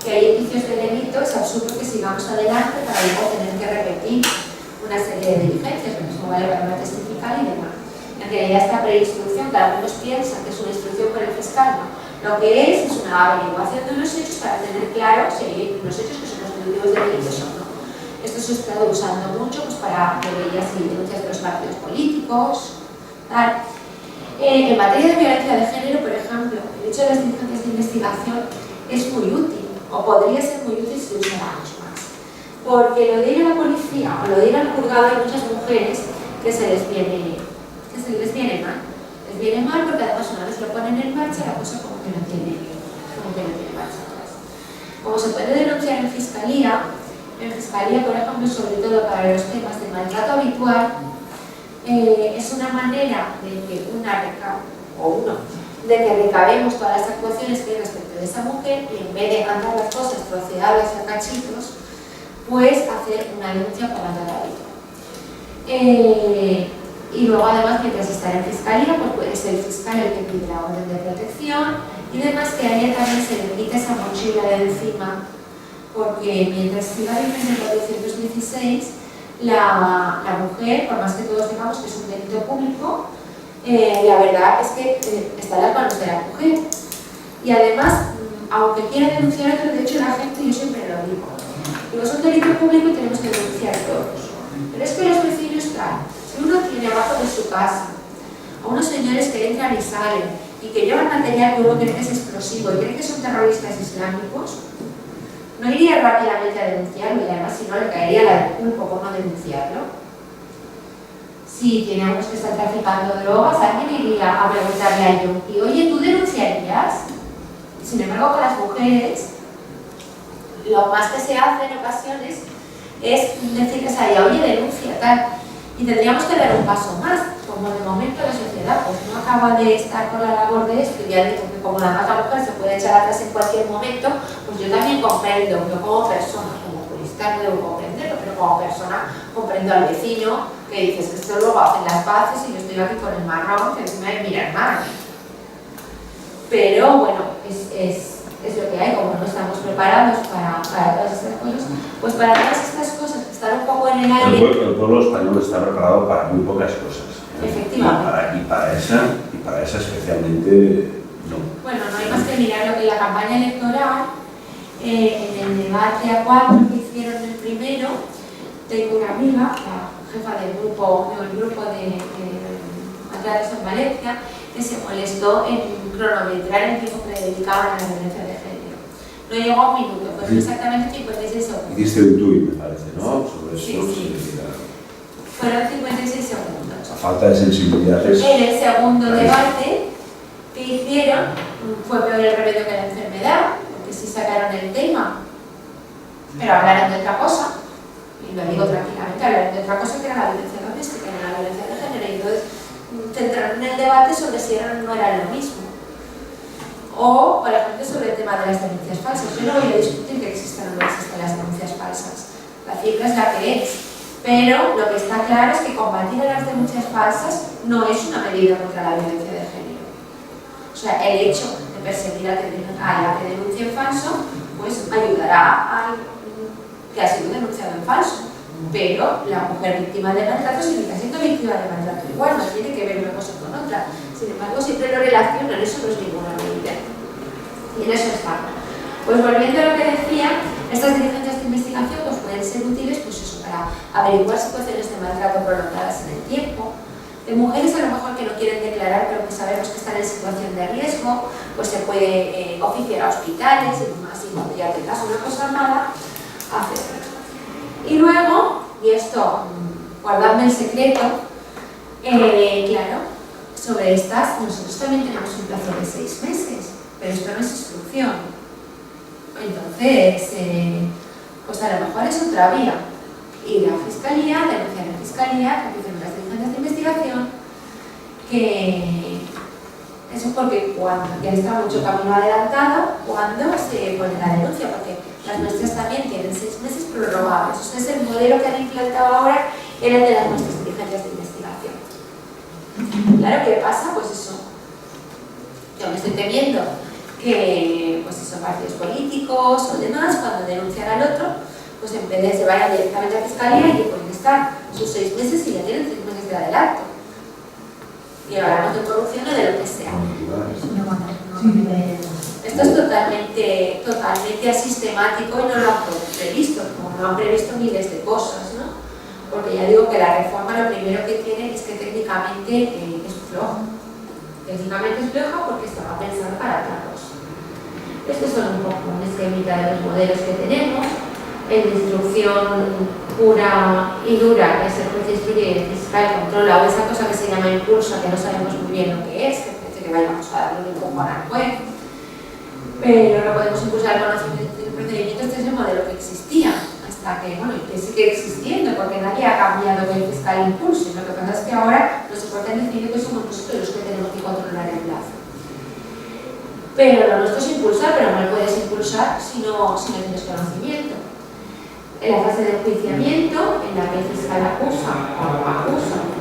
que hay indicios de delito, es absurdo que sigamos adelante para luego tener que repetir una serie de diligencias, lo mismo vale para una testifical y demás. En realidad esta preinstrucción, que algunos piensan que es una instrucción por el fiscal, ¿no? Lo que es una averiguación de unos hechos para tener claro si hay unos hechos que son constitutivos de delitos o no. Esto se ha estado usando mucho pues, para querellas y denuncias de los partidos políticos, tal. En materia de violencia de género, por ejemplo, el hecho de las diligencias de investigación es muy útil, o podría ser muy útil si lo usáramos más. Porque lo de ir a la policía o lo de ir al juzgado hay muchas mujeres que se les viene mal. Les viene mal porque además una vez lo ponen en marcha la cosa como que no tiene marcha atrás. Como se puede denunciar en fiscalía, por ejemplo, sobre todo para los temas de maltrato habitual, es una manera de que de que recabemos todas las actuaciones que hay respecto de esa mujer y en vez de mandar las cosas troceadas a cachitos, pues hacer una denuncia por maltrato habitual. Y luego además, mientras está en fiscalía, pues puede ser el fiscal el que pide la orden de protección y demás, que a ella también se le quita esa mochila de encima, porque mientras siga vigente el 416, la mujer, por más que todos digamos que es un delito público, la verdad es que está en las manos de la mujer. Y además, aunque quiera denunciar otro derecho de la gente, yo siempre lo digo, es un delito público y tenemos que denunciar todos. Pero es que los vecinos están. Si uno tiene abajo de su casa a unos señores que entran y salen y que llevan material que uno cree que es explosivo y cree que son terroristas islámicos, no iría rápidamente a denunciarlo y además si no le caería la del culpo por no denunciarlo. Si tiene a unos que están traficando drogas, alguien iría a preguntarle a ellos y oye, ¿tú denunciarías? Sin embargo, con las mujeres, lo más que se hace en ocasiones es decirles a ella, oye, denuncia, tal. Y tendríamos que dar un paso más, como de momento la sociedad pues no acaba de estar con la labor de esto, y ya digo que como la mata mujer se puede echar atrás en cualquier momento, pues yo también comprendo, yo como persona, como jurista no debo comprenderlo, pero como persona comprendo al vecino que dices que esto luego hacen las paces y yo estoy aquí con el marrón que encima de mirar mal. Pero bueno, es lo que hay, como no estamos preparados para todas estas cosas, pues para todas estas cosas que están un poco en el aire. El pueblo español está preparado para muy pocas cosas. Efectivamente. Y para esa especialmente no. Bueno, no hay más que mirar lo que la campaña electoral, en el debate A4 que hicieron el primero, tengo una amiga, la jefa del grupo de maltratos en Valencia, que se molestó en cronometrar el tiempo que le dedicaban a la violencia de género. No llegó a un minuto, fueron exactamente 56 segundos. Hiciste un tuit, me parece, ¿no? Sobre eso. Sí. Fueron 56 segundos. A falta de sensibilidad. En el segundo debate que hicieron, fue peor el remedio que la enfermedad, porque sí sacaron el tema, pero hablaron de otra cosa. Y lo digo tranquilamente, hablaron de otra cosa que era la violencia doméstica, que era la violencia de género, y entonces centraron el debate sobre si eran o no era lo mismo. O, por ejemplo, sobre el tema de las denuncias falsas. Yo no voy a discutir que existen o no existen las denuncias falsas. La cifra es la que es. Pero lo que está claro es que combatir las denuncias falsas no es una medida contra la violencia de género. O sea, el hecho de perseguir a la que denuncie en falso, pues ayudará a que ha sido denunciado en falso. Pero la mujer víctima de maltrato seguirá siendo víctima de maltrato igual, no tiene que ver una cosa con otra. Sin embargo, siempre lo relacionan, eso no es ninguna medida. Y en eso está. Pues volviendo a lo que decía, estas diligencias de investigación pues, pueden ser útiles pues eso, para averiguar situaciones de maltrato prolongadas en el tiempo, de mujeres a lo mejor que no quieren declarar pero que sabemos que están en situación de riesgo, pues se puede oficiar a hospitales y demás, y cuando ya tengas una cosa mala, hacerlo. Y luego, y esto, guardadme el secreto, claro, sobre estas, nosotros también tenemos un plazo de 6 meses, pero esto no es instrucción. Entonces, pues a lo mejor es otra vía. Ir a Fiscalía, denunciar en Fiscalía, que empiecen las diligencias de investigación, que eso porque cuando ya está mucho camino adelantado, cuando se pone la denuncia, porque las nuestras también tienen 6 meses prorrogables. O sea, es el modelo que han implantado ahora, era el de las nuestras diligencias de investigación. Claro, ¿qué pasa? Pues eso, yo me estoy temiendo que, pues eso, partidos políticos o demás, cuando denuncian al otro, pues en vez de se vayan directamente a Fiscalía y que pueden estar sus 6 meses y ya tienen 6 meses de adelanto. Y hablamos de corrupción o de lo que sea. Esto es totalmente asistemático y no lo han previsto, como no han previsto miles de cosas, ¿no? Porque ya digo que la reforma lo primero que tiene es que técnicamente es floja. Técnicamente es floja porque estaba pensada para otra cosa. Estos son un poco un esquemita de los modelos que tenemos. En instrucción pura y dura, que es el juez instruye, fiscal, controla, o esa cosa que se llama impulso, que no sabemos muy bien lo que es, que parece que vayamos a darle un empujón al juez, pero no podemos impulsar el conocimiento del procedimiento. Este es el modelo que existía, hasta que, bueno, y que sigue existiendo, porque nadie ha cambiado que el fiscal impulse. Lo que pasa es que ahora los soportes deciden que somos nosotros los que tenemos que controlar el plazo. Pero lo nuestro es impulsar, pero no lo puedes impulsar si no tienes conocimiento. En la fase de enjuiciamiento, en la que el fiscal acusa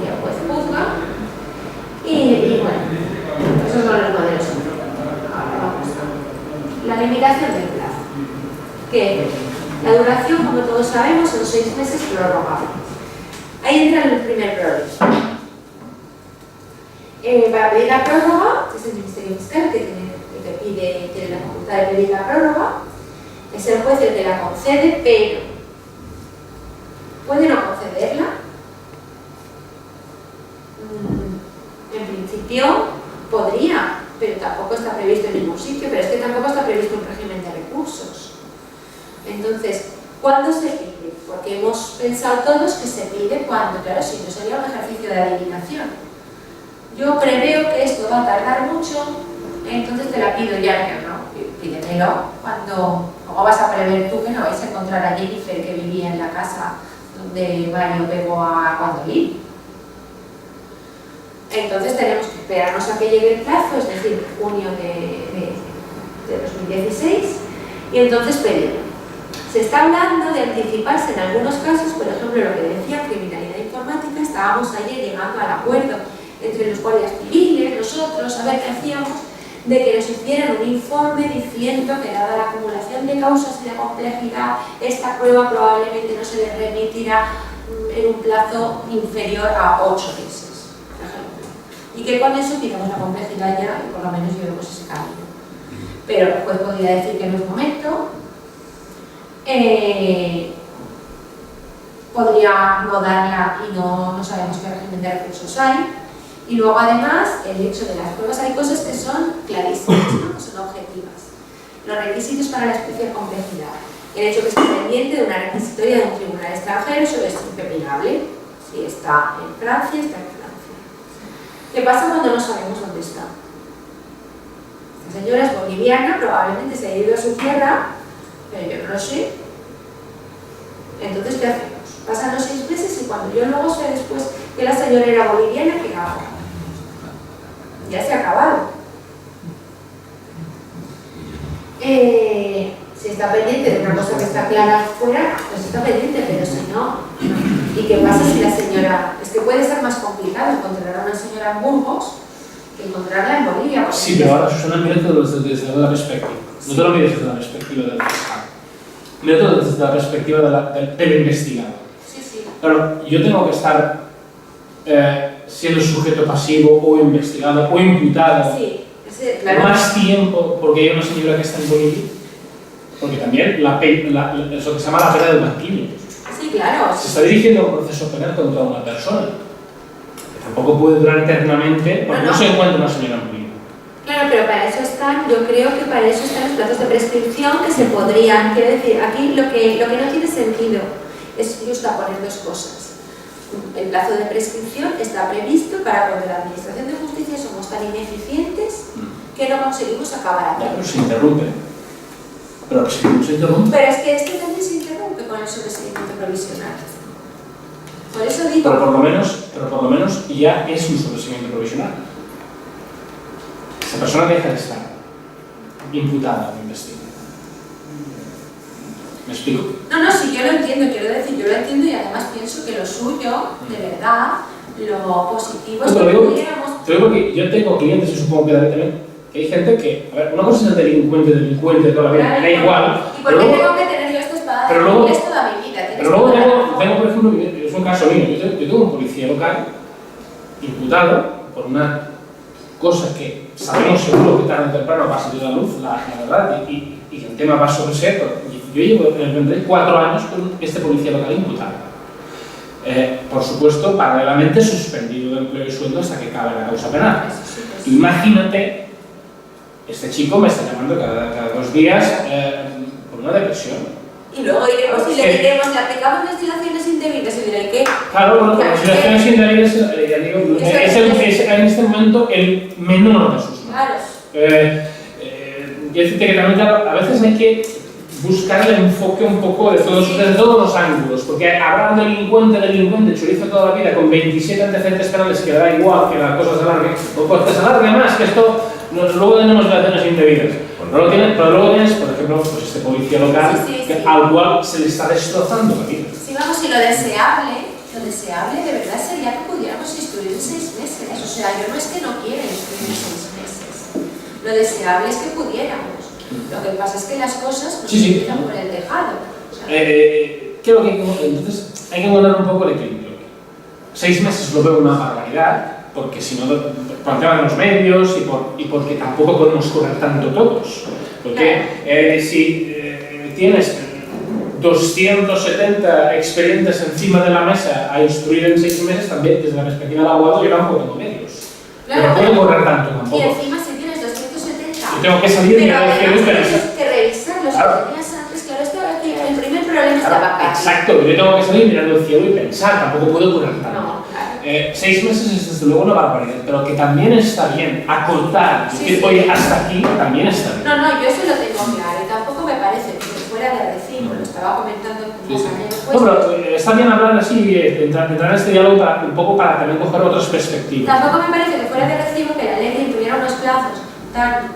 y el juez juzga, y bueno, esos son los modelos. Ahora vamos a la limitación del plazo, que la duración, como todos sabemos, son 6 meses prorrogables. Ahí entra el primer problema. Para pedir la prórroga, es el Ministerio Fiscal que tiene la facultad de pedir la prórroga, es el juez el que la concede, pero ¿puede no concederla? En principio podría, pero tampoco está previsto en ningún sitio, pero es que tampoco está previsto un régimen de recursos. Entonces, ¿cuándo se pide? Porque hemos pensado todos que se pide cuando, claro, si no sería un ejercicio de adivinación. Yo preveo que esto va a tardar mucho, entonces te la pido ya, que no, pídemelo. Cuando, ¿cómo vas a prever tú que no vais a encontrar a Jennifer que vivía en la casa donde Mario pegó a Guandolín? Entonces tenemos que esperarnos a que llegue el plazo, es decir, junio de 2016, y entonces pedirlo. Se está hablando de anticiparse en algunos casos, por ejemplo, lo que decía criminalidad informática. Estábamos ayer llegando al acuerdo entre los guardias civiles, nosotros, a ver qué hacíamos, de que nos hicieran un informe diciendo que dada la acumulación de causas y la complejidad, esta prueba probablemente no se les remitirá en un plazo inferior a 8 meses, por ejemplo. Y que con eso quitamos la complejidad ya y por lo menos llevemos ese camino. Pero el juez podría decir que no es momento, podría no darla y no sabemos qué régimen de recursos hay. Y luego, además, el hecho de las pruebas, hay cosas que son clarísimas, ¿no? Que son objetivas. Los requisitos para la especial complejidad. El hecho que esté pendiente de una requisitoria de un tribunal extranjero, eso es impepinable. Si está en Francia, está en Francia. ¿Qué pasa cuando no sabemos dónde está? Esta señora es boliviana, probablemente se ha ido a su tierra, pero yo no lo sé. Entonces, ¿qué hacemos? Pasan los 6 meses y cuando yo luego sé después que la señora era boliviana, ¿qué hago? Ya se ha acabado. Si está pendiente de una cosa que está clara fuera, pues está pendiente, pero si no, ¿y qué pasa si la señora...? Es que puede ser más complicado encontrar a una señora en Burgos que encontrarla en Bolivia. Sí, pero ahora Susana, míralo desde la perspectiva. No te lo mires desde la perspectiva del fiscal. Míralo desde la perspectiva del investigado. Sí, sí. Claro, yo tengo que estar siendo sujeto pasivo o investigado o imputado claro, más tiempo porque hay una señora que está en Bolivia, porque también eso que se llama la pena del maquillo. Sí, claro. Se está dirigiendo a un proceso penal contra una persona que tampoco puede durar eternamente porque no se encuentra una señora en Bolivia. Claro, pero para eso están, yo creo que para eso están los plazos de prescripción que se podrían, quiero decir, aquí lo que no tiene sentido es justaponer dos cosas. El plazo de prescripción está previsto para cuando la Administración de Justicia somos tan ineficientes que no conseguimos acabar aquí. Pero se interrumpe. Pero se interrumpe. Pero es que este también se interrumpe, un sobreseimiento provisional. Por eso digo... Pero por lo menos ya es un sobreseimiento provisional. Esa persona deja de estar imputada o investigada. ¿Me explico? No, sí, yo lo entiendo, quiero decir, yo lo entiendo y además pienso que lo suyo, de verdad, lo positivo es que pudiéramos... Te digo que yo tengo clientes, y supongo que David también, que hay gente que, a ver, una cosa es el delincuente toda la vida, Claro, da igual. ¿Y por qué tengo que tener yo esta espada de Damocles toda mi vida? Pero luego tengo, por ejemplo, es un caso mío, yo tengo un policía local imputado por una cosa que sabemos seguro que tarde o temprano va a salir a la luz, la verdad, y el tema va sobre ser. Yo llevo 4 años con este policía local imputado. Por supuesto, paralelamente suspendido de empleo y sueldo hasta que acabe la causa penal. Imagínate, este chico me está llamando cada 2 días por una depresión. Y luego iremos y le diremos, le aplicamos las dilaciones indebidas y diré que... Claro, bueno, las dilaciones indebidas es en este momento el menor de sus males. Quiero decirte que también, claro, a veces hay que buscar el enfoque un poco de todos los ángulos, porque habrá un delincuente chorizo toda la vida con 27 antecedentes penales que le da igual que las cosas se alarguen, o que se alargue más, que esto, luego tenemos relaciones indebidas. Pero luego tienes, por ejemplo, pues este policía local, al cual se le está destrozando la vida. Sí, vamos, y lo deseable de verdad sería que pudiéramos instruir en 6 meses. O sea, yo no es que no quiera instruir en 6 meses. Lo deseable es que pudiéramos. Lo que pasa es que las cosas no se empiezan por el tejado. O sea, creo que entonces hay que encontrar un poco el equilibrio. 6 meses lo veo una barbaridad, porque si no, por el tema de los medios y porque tampoco podemos correr tanto todos. Porque si tienes 270 expedientes encima de la mesa a instruir en 6 meses, también desde la perspectiva del abogado yo tampoco tengo medios. claro, no puedo correr tanto tampoco. Y encima si tienes 270... Yo tengo que salir y tienes que revisar los que tenías antes. Claro, esto aquí, el primer problema estaba acá. Exacto, yo tengo que salir mirando el cielo y pensar, tampoco puedo correr tanto. No, claro. 6 meses es desde luego una barbaridad, pero que también está bien acortar, decir, oye, hasta aquí también está bien. No, yo eso lo tengo claro y tampoco me parece que fuera de recibo, lo estaba comentando con un compañero. No, pero está bien hablar así, entrar en este diálogo un poco para también coger otras perspectivas. Tampoco me parece que fuera de recibo que la ley tuviera unos plazos tan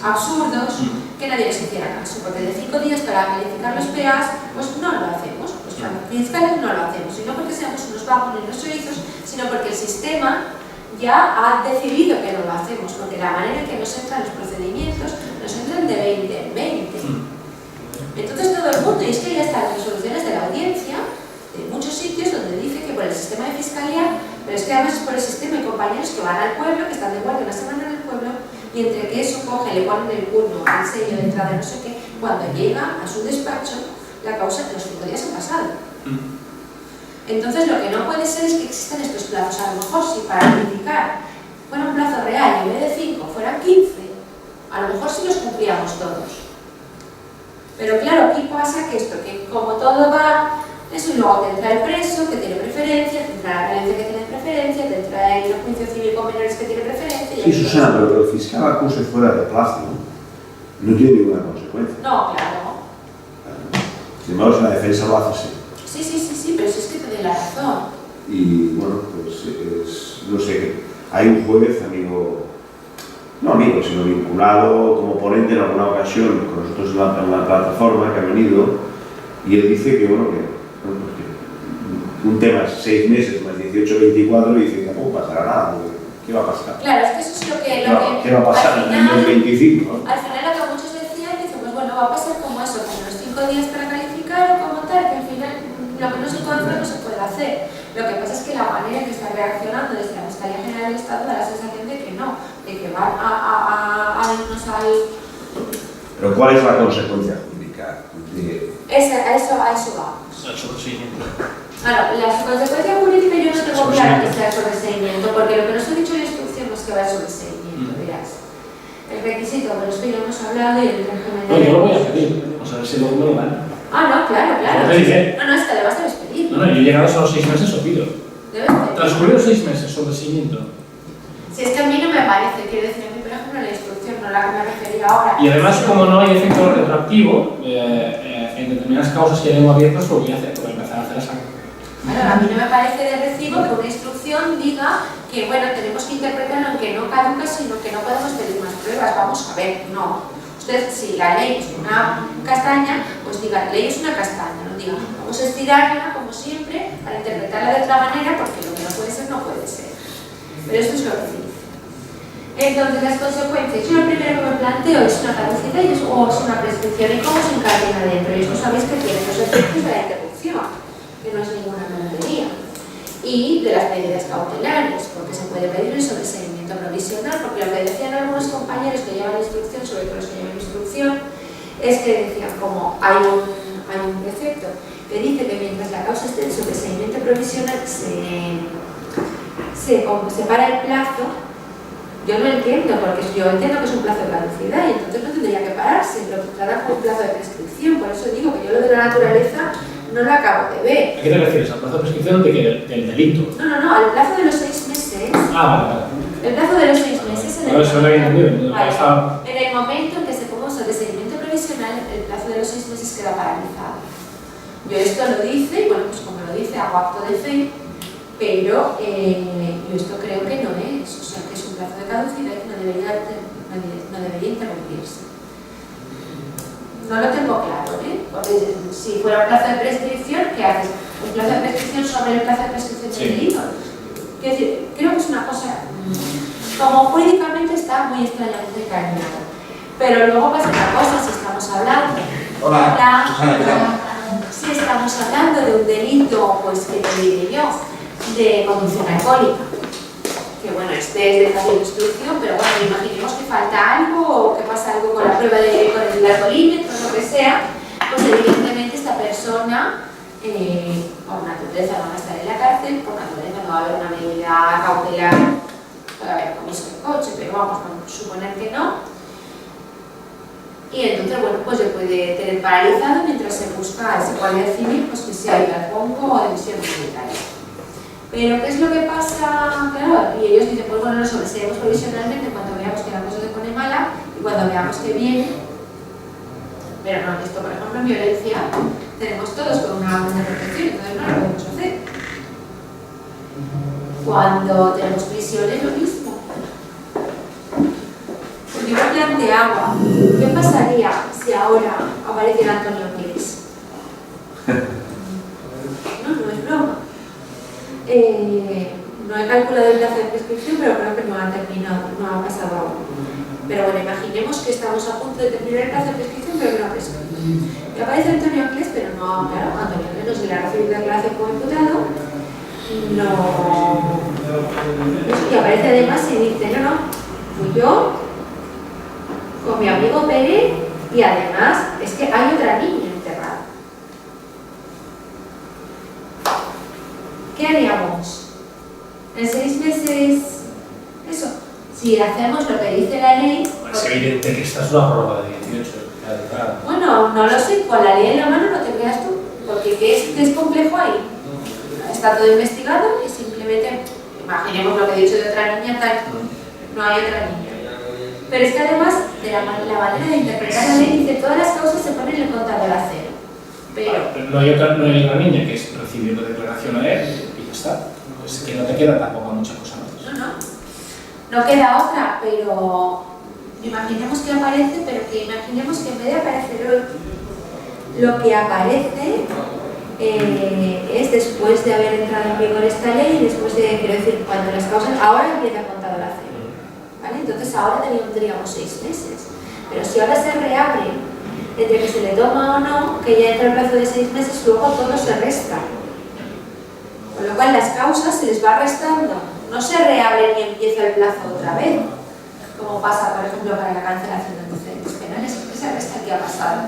absurdos que nadie les hiciera caso, porque de 5 días para calificar los PAs, pues no lo hacemos. Los fiscales no lo hacemos, y no porque seamos unos vagos ni unos chorizos, sino porque el sistema ya ha decidido que no lo hacemos, porque la manera en que nos entran los procedimientos nos entran de 20 en 20. Entonces todo el mundo, y es que ya están las resoluciones de la audiencia de muchos sitios donde dice que por el sistema de fiscalía, pero es que además es por el sistema hay compañeros que van al pueblo, que están de guardia una semana en el pueblo, y entre que eso coge, le ponen el cuerno, el sello de entrada, no sé qué, cuando llega a su despacho, la causa de los 5 días han pasado. Entonces lo que no puede ser es que existan estos plazos. A lo mejor si para calificar fuera un plazo real y en vez de 5 fueran 15, a lo mejor sí los cumplíamos todos. Pero claro, aquí pasa que esto, que como todo va, eso y luego te entra el preso que tiene preferencia, te entra la violencia que tiene preferencia, te entra el juicio civil con menores que tiene preferencia. Sí, Susana, pero que el fiscal acuse fuera de plazo no tiene ninguna consecuencia. No, claro. Sin embargo, si la defensa lo hace así. Sí, pero si es que te doy la razón. Y bueno, pues no sé, hay un juez, no amigo, sino vinculado como ponente en alguna ocasión con nosotros en la plataforma que ha venido, y él dice que, bueno, que un tema es 6 meses más 18, 24, y dice que tampoco pasará nada, ¿qué va a pasar? Claro, es que eso es lo que... ¿Qué va a pasar en el 25? Al final lo que muchos decían, dicen, pues bueno, va a pasar como eso, como los 5 días para calificar o como tal, que al final lo que no se puede hacer no se puede hacer. Lo que pasa es que la manera en que está reaccionando desde la Fiscalía General del Estado da la sensación de que no, de que van a irnos al... Pero ¿cuál es la consecuencia jurídica? A eso va. El sobreseimiento. Claro, la consecuencia jurídica yo no tengo claro que sea el sobreseimiento, porque lo que nos ha dicho la instrucción no es que va el sobreseimiento, verás. El requisito, pero esto ya lo hemos hablado y el régimen... No, yo lo voy a pedir, vamos a ver si luego me lo dan. Ah, no, claro. No te diré. No, es que además debes pedir. No, yo he llegado a los 6 meses, lo pido. Debes pedir. Transcurridos 6 meses, sobreseimiento. Si es que a mí no me parece, quiero decir, a mí por ejemplo la instrucción, no la que me refería ahora. Y además, como no hay efecto retroactivo, en determinadas causas que tengo abiertas, lo voy a hacer, voy a empezar a hacer esa. Bueno, a mí no me parece de recibo que una instrucción diga que, bueno, tenemos que interpretarlo en que no caduca, sino que no podemos pedir más pruebas. Vamos a ver, no. Usted, si la ley es una castaña, pues diga, la ley es una castaña, no diga, vamos a estirarla, como siempre, para interpretarla de otra manera, porque lo que no puede ser, no puede ser. Pero esto es lo que dice. Entonces, las consecuencias. Yo lo primero que me planteo es una caducidad o es una prescripción y cómo se encadena dentro. Y eso sabéis que tiene los efectos de la interrupción, que no es ninguna tontería. Y de las medidas cautelares, porque se puede pedir el sobreseimiento provisional, porque lo que decían algunos compañeros que llevan instrucción, sobre todo los que llevan instrucción, es que decían como hay un precepto que dice que mientras la causa esté en sobreseimiento provisional se para el plazo. Yo no entiendo, porque yo entiendo que es un plazo de caducidad y entonces no tendría que pararse, lo tratan como un plazo de prescripción. Por eso digo que yo lo de la naturaleza no lo acabo de ver. ¿A qué te refieres? ¿Al plazo de prescripción del delito? No, al plazo de los 6 meses. Vale. El plazo de los 6 meses en el momento en que se ponga un sobreseimiento provisional, el plazo de los 6 meses queda paralizado. Yo esto lo dice, y bueno, pues como lo dice, hago acto de fe, pero yo esto creo que no es, o sea, que es un plazo de caducidad que no debería interrumpirse. No lo tengo claro, porque si fuera un plazo de prescripción, ¿qué haces? ¿Un plazo de prescripción sobre el plazo de prescripción del delito? Quiero decir, creo que es una cosa, como jurídicamente está muy extrañamente encadenado. Pero luego pasa otra cosa, si estamos hablando... Hola, Susana, ¿qué tal? Si estamos hablando de un delito, pues, que te diré yo, de conducción alcohólica, que bueno, este es de fácil instrucción, pero bueno, imaginemos que falta algo o que pasa algo con la prueba con el alcoholímetro, lo que sea, pues evidentemente esta persona, por naturaleza no va a estar en la cárcel, por naturaleza no va a haber una medida cautelar, puede haber comiso de coche, pero vamos a suponer que no. Y entonces, bueno, pues se puede tener paralizado mientras se busca ese guardia civil, pues que sea de alpongo o de visión militaria. Pero ¿qué es lo que pasa? Claro, y ellos dicen, pues bueno, lo sobreseemos provisionalmente cuando veamos que la cosa se pone mala y cuando veamos que viene. Pero no, esto, por ejemplo, en violencia tenemos todos con una buena protección, entonces no lo podemos hacer. Cuando tenemos prisión es lo mismo. Pues yo me planteaba, ¿qué pasaría si ahora apareciera Antonio Pérez? No es broma. No he calculado el plazo de prescripción, pero creo que no ha terminado, no ha pasado aún. Pero bueno, imaginemos que estamos a punto de terminar el plazo de prescripción, pero que no ha prescrito. Y aparece Antonio Cles, pero no, claro, Antonio Cles no se le ha recibido declaración como imputado, y aparece además y dice, no, fui yo, con mi amigo Pérez, y además es que hay otra niña enterrada. ¿Qué haríamos? ¿En 6 meses? Eso. Si hacemos lo que dice la ley... Es evidente que esta es una prórroga de 18. Bueno, no lo sé. Con la ley en la mano no te creas tú. Porque ¿qué es complejo ahí? Está todo investigado y simplemente... Imaginemos lo que he dicho de otra niña, tal. No hay otra niña. Pero es que además, de la manera de interpretar la ley, dice todas las causas se ponen en el contador a cero. Pero no hay otra niña que es recibir la declaración a él y ya está. Pues que no te queda tampoco mucha cosa más. No queda otra, pero imaginemos que aparece, pero que imaginemos que en vez de aparecer hoy, lo que aparece es después de haber entrado en vigor esta ley y después de, quiero decir, cuando las causas, ahora empieza el contador a cero. ¿Vale? Entonces ahora tendríamos 6 meses. Pero si ahora se reabre entre que se le toma o no, que ya entra el plazo de 6 meses, luego todo se resta. Con lo cual las causas se les va restando. No se reabren y empieza el plazo otra vez, como pasa, por ejemplo, para la cancelación de antecedentes penales, que se resta el que ha pasado.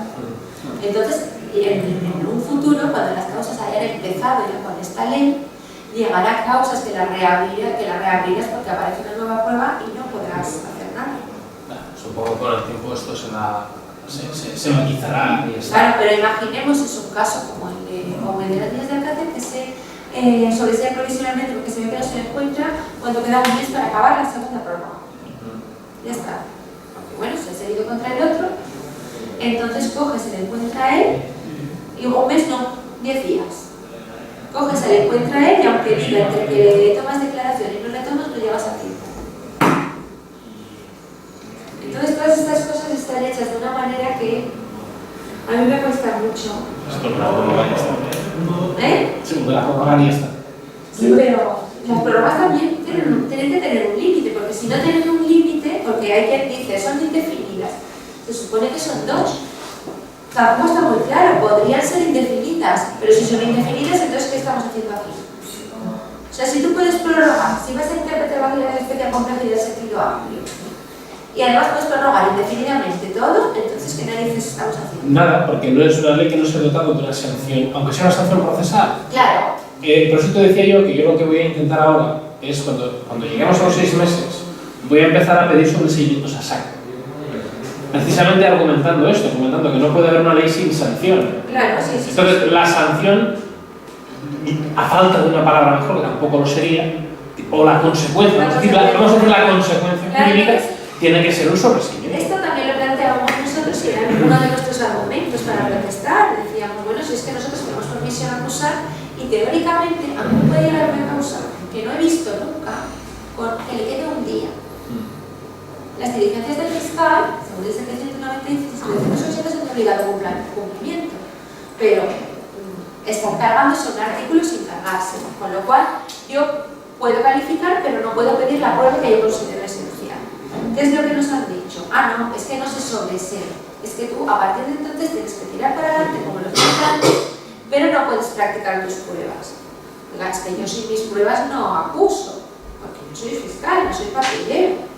Entonces, en un futuro, cuando las causas hayan empezado ya con esta ley, llegará causas que las reabrirás porque aparece una nueva prueba y no podrás hacer nada. Supongo que con el tiempo esto se matizará y está. Claro, pero imaginemos es un caso como el de las niñas de Alcácer que se sobresea provisionalmente porque se ve que no se encuentra cuando queda un mes para acabar la segunda prórroga. Ya está. Porque bueno, se ha seguido contra el otro, entonces coge, se le encuentra a él Y un mes no, 10 días. Coges, se le encuentra a él y aunque diga entre que le tomas declaración y no le tomas, no llegas a tiempo. Entonces todas estas cosas están hechas de una manera que a mí me cuesta mucho. Esto es una prórroga y ya está. ¿Eh? Sí, la prórroga y ya está. Sí, pero las prórrogas también tienen que tener un límite, porque si no tienen un límite, porque hay quien dice son indefinidas, se supone que son 2. Tampoco está muy claro, podrían ser indefinidas, pero si son indefinidas, entonces ¿qué estamos haciendo aquí? O sea, si tú puedes prorrogar, si vas a interpretar la regla de especial complejidad en sentido amplio, y además puedes prorrogar indefinidamente todo, entonces ¿qué narices estamos haciendo? Nada, porque no es una ley que no se ha dotado de una sanción, aunque sea una sanción procesal. Claro. Por eso te decía yo que yo lo que voy a intentar ahora es cuando lleguemos a los 6 meses, voy a empezar a pedir sobreseimientos a saco. Precisamente argumentando esto, argumentando que no puede haber una ley sin sanción. Claro, sí, sí. Entonces, la sanción, a falta de una palabra mejor, que tampoco lo sería, o la consecuencia, vamos a decir la consecuencia jurídica, tiene que ser un sobreseimiento. Esto también lo planteábamos nosotros y era uno de nuestros argumentos para protestar. Decíamos, bueno, si es que nosotros tenemos permisión a acusar y teóricamente a mí me puede llegar a causa que no he visto nunca, que le quede un día. Las diligencias del fiscal, según el 795 y 780, se han obligado a cumplimiento, pero están cargando sobre un artículo sin cargarse, con lo cual yo puedo calificar, pero no puedo pedir la prueba que yo considero esencial. ¿Qué es lo que nos han dicho? Ah, no, es que no se sobresee, es que tú a partir de entonces tienes que tirar para adelante como lo hiciste antes, pero no puedes practicar tus pruebas. Oiga, es que yo sin mis pruebas no acuso, porque yo soy fiscal, no soy papelero.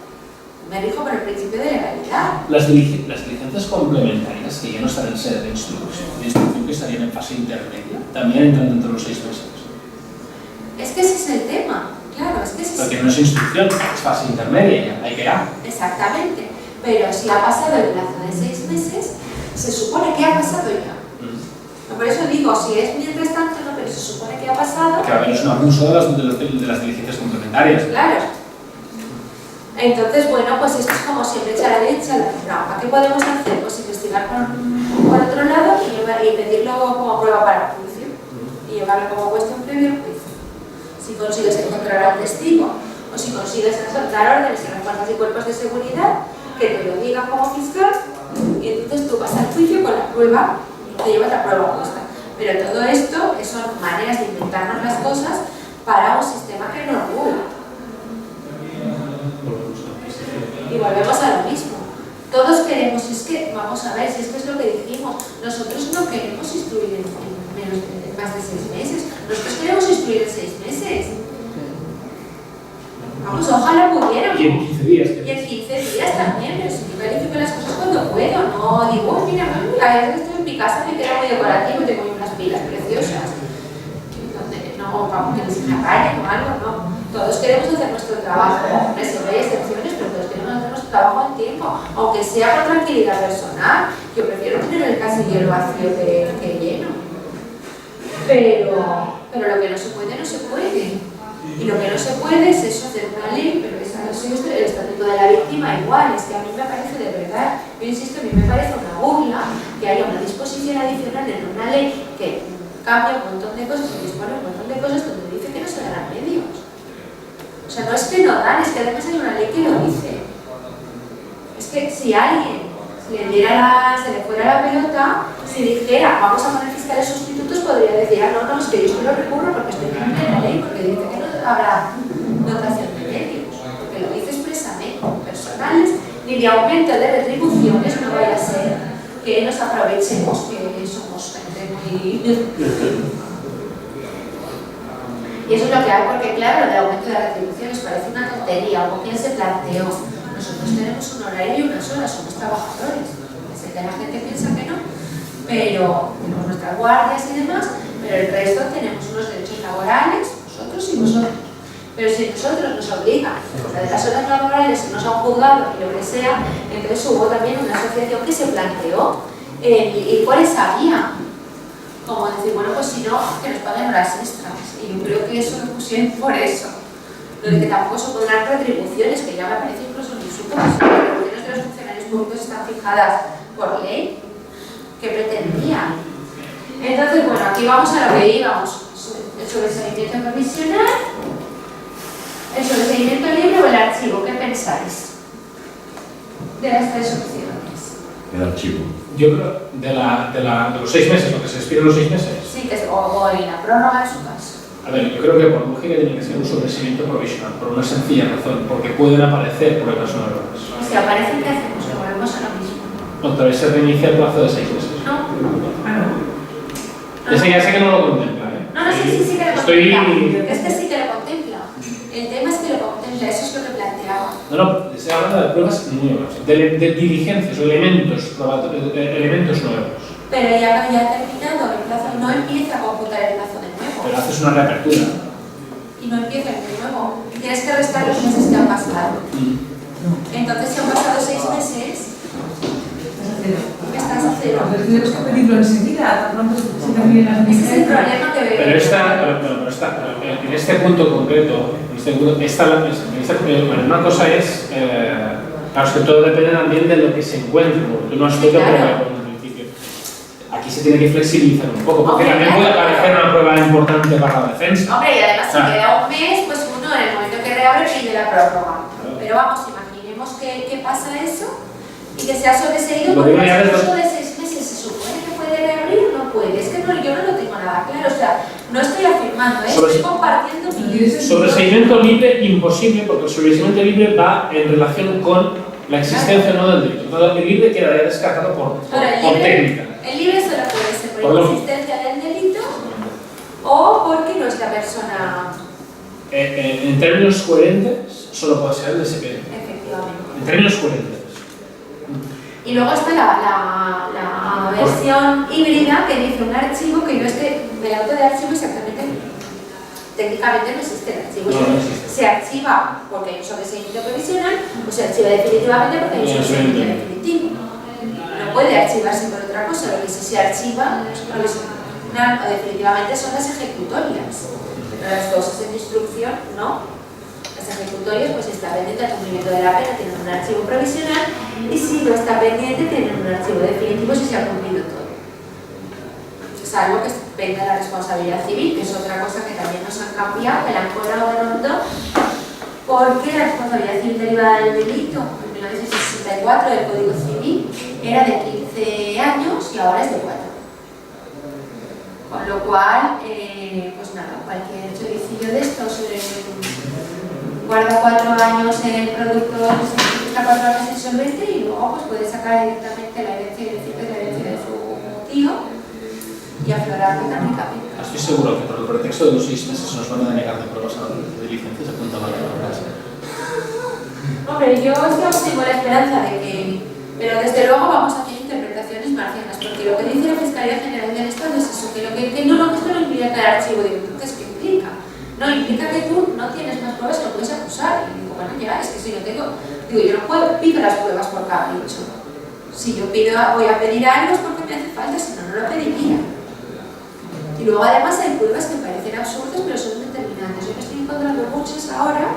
Me rijo por el principio de legalidad. Las diligencias complementarias que ya no están en sede de instrucción, que estarían en fase intermedia, también entran dentro de los 6 meses. Es que ese es el tema, claro, es que ese es. Porque no es instrucción, es fase intermedia, hay que ir. Exactamente, pero si ha pasado el plazo de 6 meses, se supone que ha pasado ya. Por eso digo, si es mientras tanto, no, pero se supone que ha pasado. Que a ver, es un abuso de las diligencias complementarias. Claro. Entonces, bueno, pues esto es como siempre echar a la derecha la trampa. ¿Qué podemos hacer? Pues investigar por otro lado y pedirlo como prueba para juicio y llevarlo como cuestión previa al juicio. Si consigues encontrar a un testigo o si consigues dar órdenes en las fuerzas y cuerpos de seguridad que te lo digan como fiscal y entonces tú vas al juicio con la prueba, te llevas la prueba puesta. Pero todo esto son maneras de inventarnos las cosas para un sistema que no regula. Y volvemos a lo mismo. Todos queremos, es que, vamos a ver, si esto es lo que dijimos, nosotros no queremos instruir en más de 6 meses, nosotros queremos instruir en 6 meses. Vamos, ojalá pudiéramos. Y en 15 días. Y en 15 días también, pero si yo califico las cosas cuando puedo, no digo, mira, a veces estoy en mi casa, me queda muy decorativo, tengo unas pilas preciosas. Donde no, vamos, que les engañen o algo, no. Todos queremos hacer nuestro trabajo, siempre hay excepciones, pero todos queremos hacer nuestro trabajo en tiempo, aunque sea por tranquilidad personal. Yo prefiero tener el casillero vacío que lleno. Pero lo que no se puede, no se puede. Y lo que no se puede es eso, hacer una ley, pero esa no es el estatuto de la víctima igual. Es que a mí me parece de verdad, yo insisto, a mí me parece una burla que haya una disposición adicional en una ley que cambia un montón de cosas y dispone un montón de cosas donde dice que no se darán medios. O sea, no es que no dan, es que además hay una ley que lo dice. Es que si alguien se le fuera la pelota, si dijera, vamos a poner fiscales sustitutos, podría decir, ah, no, es que yo esto lo recurro porque estoy en la ley, porque dice que no habrá dotación de medios, porque lo dice expresamente, personales, ni de aumento de retribuciones, no vaya a ser que nos aprovechemos, que somos gente muy... Y eso es lo que hay, porque claro, lo de aumento de retribuciones parece una tontería, algo que se planteó. Nosotros tenemos un horario y unas horas, somos trabajadores. Sé que la gente piensa que no, pero tenemos nuestras guardias y demás, pero el resto tenemos unos derechos laborales, nosotros y vosotros. Pero si nosotros nos obligan, porque de las horas laborales nos han juzgado y lo que sea, entonces hubo también una asociación que se planteó y por esa vía. Como decir, bueno, pues si no, que nos paguen horas extras. Y yo creo que eso lo pusieron por eso. Lo de que tampoco se podrán retribuciones, que ya me parece incluso un insulto, porque las retribuciones de los funcionarios públicos están fijadas por ley. ¿Qué pretendían? Entonces, bueno, aquí vamos a lo que íbamos. El sobreseimiento provisional, el sobreseimiento libre o el archivo. ¿Qué pensáis de las tres opciones? El archivo. Yo creo de los 6 meses, lo que se expira en los 6 meses. Sí, o en la prórroga en su caso. A ver, yo creo que por lógica tiene que ser un sobreseimiento provisional, por una sencilla razón, porque pueden aparecer pruebas nuevas. Si aparecen, ¿qué hacemos? Que volvemos a lo mismo. Otra vez se reinicia el plazo de 6 meses. ¿No? Ese ya sé que no lo contempla, ¿eh? No, sí que lo Estoy... contempla. Este sí que lo contempla. El tema es que lo contempla, eso es lo que planteaba. No, estoy hablando de pruebas nuevas, de diligencias o elementos nuevos. Pero ya ha terminado el plazo, no empieza a computar el plazo de nuevo. Pero haces una reapertura. Y no empieza el de nuevo. Y tienes que restar los meses que han pasado. Entonces, si han pasado 6 meses, estás a cero. Pero tenemos que pedirlo enseguida, tan pronto se termine la Ese es el problema que veo. Pero en este punto concreto, una cosa es, claro, es que todo depende también de lo que se encuentre, porque tú no has podido probar en el principio. Aquí se tiene que flexibilizar un poco, porque también puede aparecer una prueba importante para la defensa. Hombre, y además si queda un mes, pues uno en el momento que reabre pide la prórroga. Pero vamos, imaginemos que pasa eso y que sea sobreseído porque en el curso de 6 meses se supone que puede reabrir o no puede. Es que yo no lo tengo nada claro, o sea, no estoy afirmando, estoy compartiendo mi... Sobreseimiento libre imposible, porque el sobreseimiento libre va en relación con la existencia no del delito. Todo el libre quedaría descartado por técnica. El libre solo puede ser por la existencia del delito o porque no es la persona... En términos coherentes, solo puede ser el DSP. Efectivamente. En términos coherentes. Y luego está la versión híbrida que dice un archivo que yo es que del auto de archivo exactamente, técnicamente no existe el archivo. No existe. Se archiva porque hay un sobreseimiento provisional o se archiva definitivamente porque hay un sobreseimiento definitivo. No puede archivarse por otra cosa, lo que sí se archiva provisional o definitivamente son las ejecutorias. Pero las cosas en instrucción no. Las ejecutorias, pues si está pendiente del cumplimiento de la pena, tienen un archivo provisional y si no está pendiente, tienen un archivo definitivo si se ha cumplido todo. Salvo que venga la responsabilidad civil, que es otra cosa que también nos han cambiado, que la han colado de pronto, porque la responsabilidad civil derivada del delito en 1964 del Código Civil era de 15 años y ahora es de 4. Con lo cual, pues nada, cualquier choricillo de estos guarda 4 años en el producto, se está 4 años insolvente y luego pues puede sacar directamente la herencia y decir que es la herencia de su tío y aflorar mecánicamente. Estoy seguro que por el pretexto de los 6 meses nos van a denegar de pruebas de licencias a punta de pruebas. Hombre, yo tengo la esperanza de que, pero desde luego vamos a hacer interpretaciones marcianas, porque lo que dice la Fiscalía General del Estado es eso, que esto no implica que el archivo de entonces, ¿qué implica? No, implica que tú no tienes más pruebas que lo puedes acusar. Y digo, bueno, ya, es que si yo tengo, digo, yo no puedo, pido las pruebas por capricho. Si yo voy a pedir algo es porque me hace falta, si no, no lo pediría. Y luego además hay pruebas que parecen absurdas, pero son determinantes. Yo me estoy encontrando muchas ahora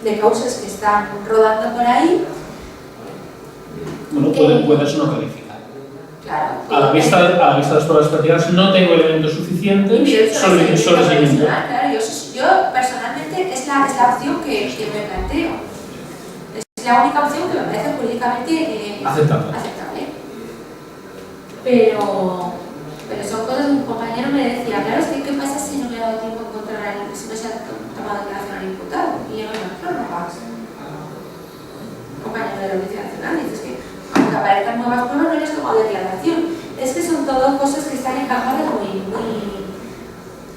de causas que están rodando por ahí. Bueno, puedes no calificar. Claro. A la vista de las pruebas prácticas no tengo elementos suficientes sobre seguimiento. Claro, yo personalmente es la opción que me planteo. Es la única opción que me parece jurídicamente aceptable. Pero son cosas que un compañero me decía, claro, es que ¿qué pasa si no me ha dado tiempo a encontrar si no se ha tomado declaración al imputado? Y llegan las prórrogas. Un compañero de la Audiencia Nacional dice que aunque aparezcan nuevas pruebas no les has tomado declaración. Es que son todas cosas que están encajadas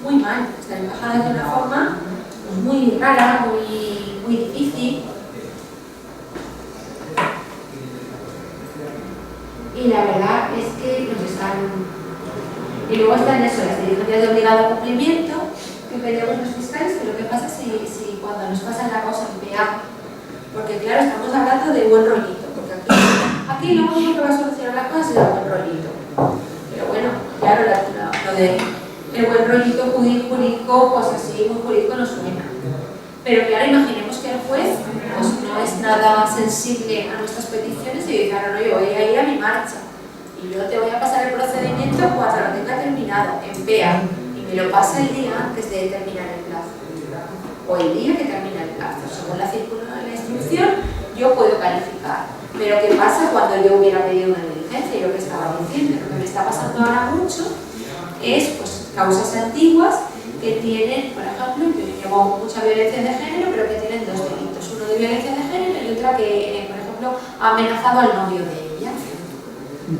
muy mal, están encajadas de una forma muy rara, muy difícil. Y la verdad es que nos están... Y luego están eso, las diligencias de obligado cumplimiento que pedimos los fiscales, pero ¿qué pasa si cuando nos pasa la cosa en PA? Porque claro, estamos hablando de buen rollito, porque aquí lo único que va a solucionar la cosa es el buen rollito. Pero bueno, claro, lo de el buen rollito jurídico, pues así, muy jurídico no suena. Pero claro, imaginemos que el juez pues, no es nada sensible a nuestras peticiones y dice, no, yo voy a ir a mi marcha y yo te voy a pasar el procedimiento documento cuando lo tenga terminado, empea y me lo pasa el día antes de terminar el plazo, o el día que termina el plazo, según la instrucción, yo puedo calificar. Pero ¿qué pasa cuando yo hubiera pedido una diligencia? Yo que estaba diciendo, lo que me está pasando ahora mucho es pues, causas antiguas que tienen, por ejemplo, yo llevo mucha violencia de género, pero que tienen dos delitos, uno de violencia de género y otra que, por ejemplo, ha amenazado al novio de ella.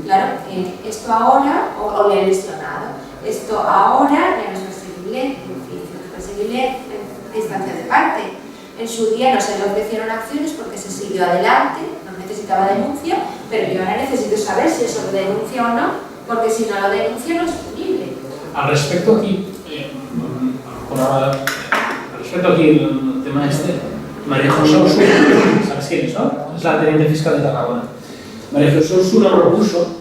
Claro, esto ahora, o le ha lesionado, esto ahora ya no es perseguible en juicio, es perseguible en instancia de parte. En su día no se le ofrecieron acciones porque se siguió adelante, no necesitaba denuncia, pero yo ahora necesito saber si eso lo denuncia o no, porque si no lo denuncia no es punible. Al respecto aquí, el tema este, María José Osuna, ¿sabes quién es, no? Es la teniente fiscal de Tarragona. María José Osuna propuso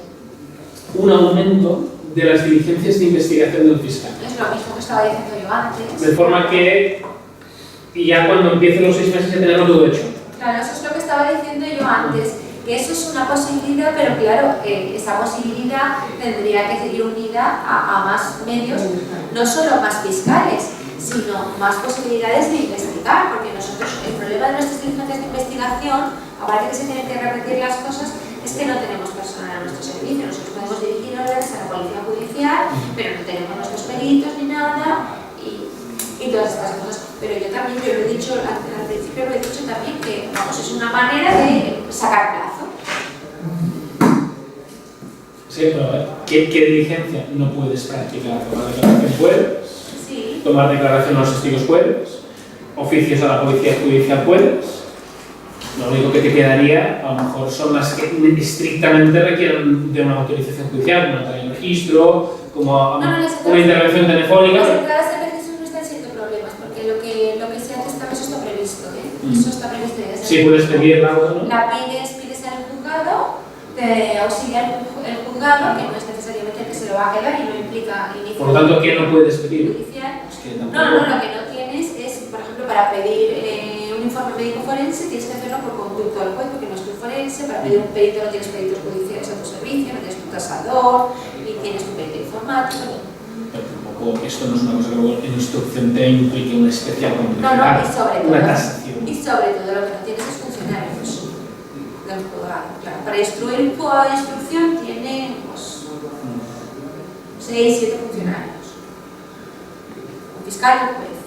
un aumento de las diligencias de investigación del fiscal. Es lo mismo que estaba diciendo yo antes. De forma que ya cuando empiecen los 6 meses ya tenerlo todo hecho. Claro, eso es lo que estaba diciendo yo antes, que eso es una posibilidad, pero claro, esa posibilidad tendría que seguir unida a más medios, no solo más fiscales, sino más posibilidades de investigar, porque nosotros, el problema de nuestras diligencias de investigación, aparte que se tienen que repetir las cosas, es que no tenemos personal a nuestro servicio. Nosotros podemos dirigir órdenes a la policía judicial, pero no tenemos nuestros peritos ni nada, y todas estas cosas. Pero yo también, yo lo he dicho al principio, lo he dicho también, que vamos, es una manera de sacar plazo. Sí, pero ¿qué diligencia no puedes practicar? Tomar declaración puedes, Sí. tomar declaración a los testigos puedes, oficios a la policía judicial puedes. Lo único que te quedaría, a lo mejor, son las que estrictamente requieren de una autorización judicial, como entrar en registro, como una intervención telefónica. Las entradas en registro no están siendo problemas, porque lo que se hace esta vez está previsto, ¿eh? Eso está previsto. Sí, puedes pedirla o no. La pides en el juzgado, te auxilia el juzgado, que no es necesariamente el que se lo va a quedar y no implica inicio. Por lo tanto, ¿qué no puedes pedir? Judicial. Es que tampoco... No, lo que no tienes es, por ejemplo, para pedir un informe médico forense tienes que hacerlo por conducto al juez, porque no es tu forense. Para pedir un perito no tienes peritos judiciales a tu servicio, no tienes tu tasador, ni tienes tu perito informático. Pero tampoco, esto no es una cosa que luego en instrucción te implique una especial complejidad, No, y sobre todo, una tasación. Y sobre todo lo que no tienes es funcionarios del juzgado. Claro, para instruir un juzgado de instrucción tiene pues, 6, 7 funcionarios. Un fiscal y un juez.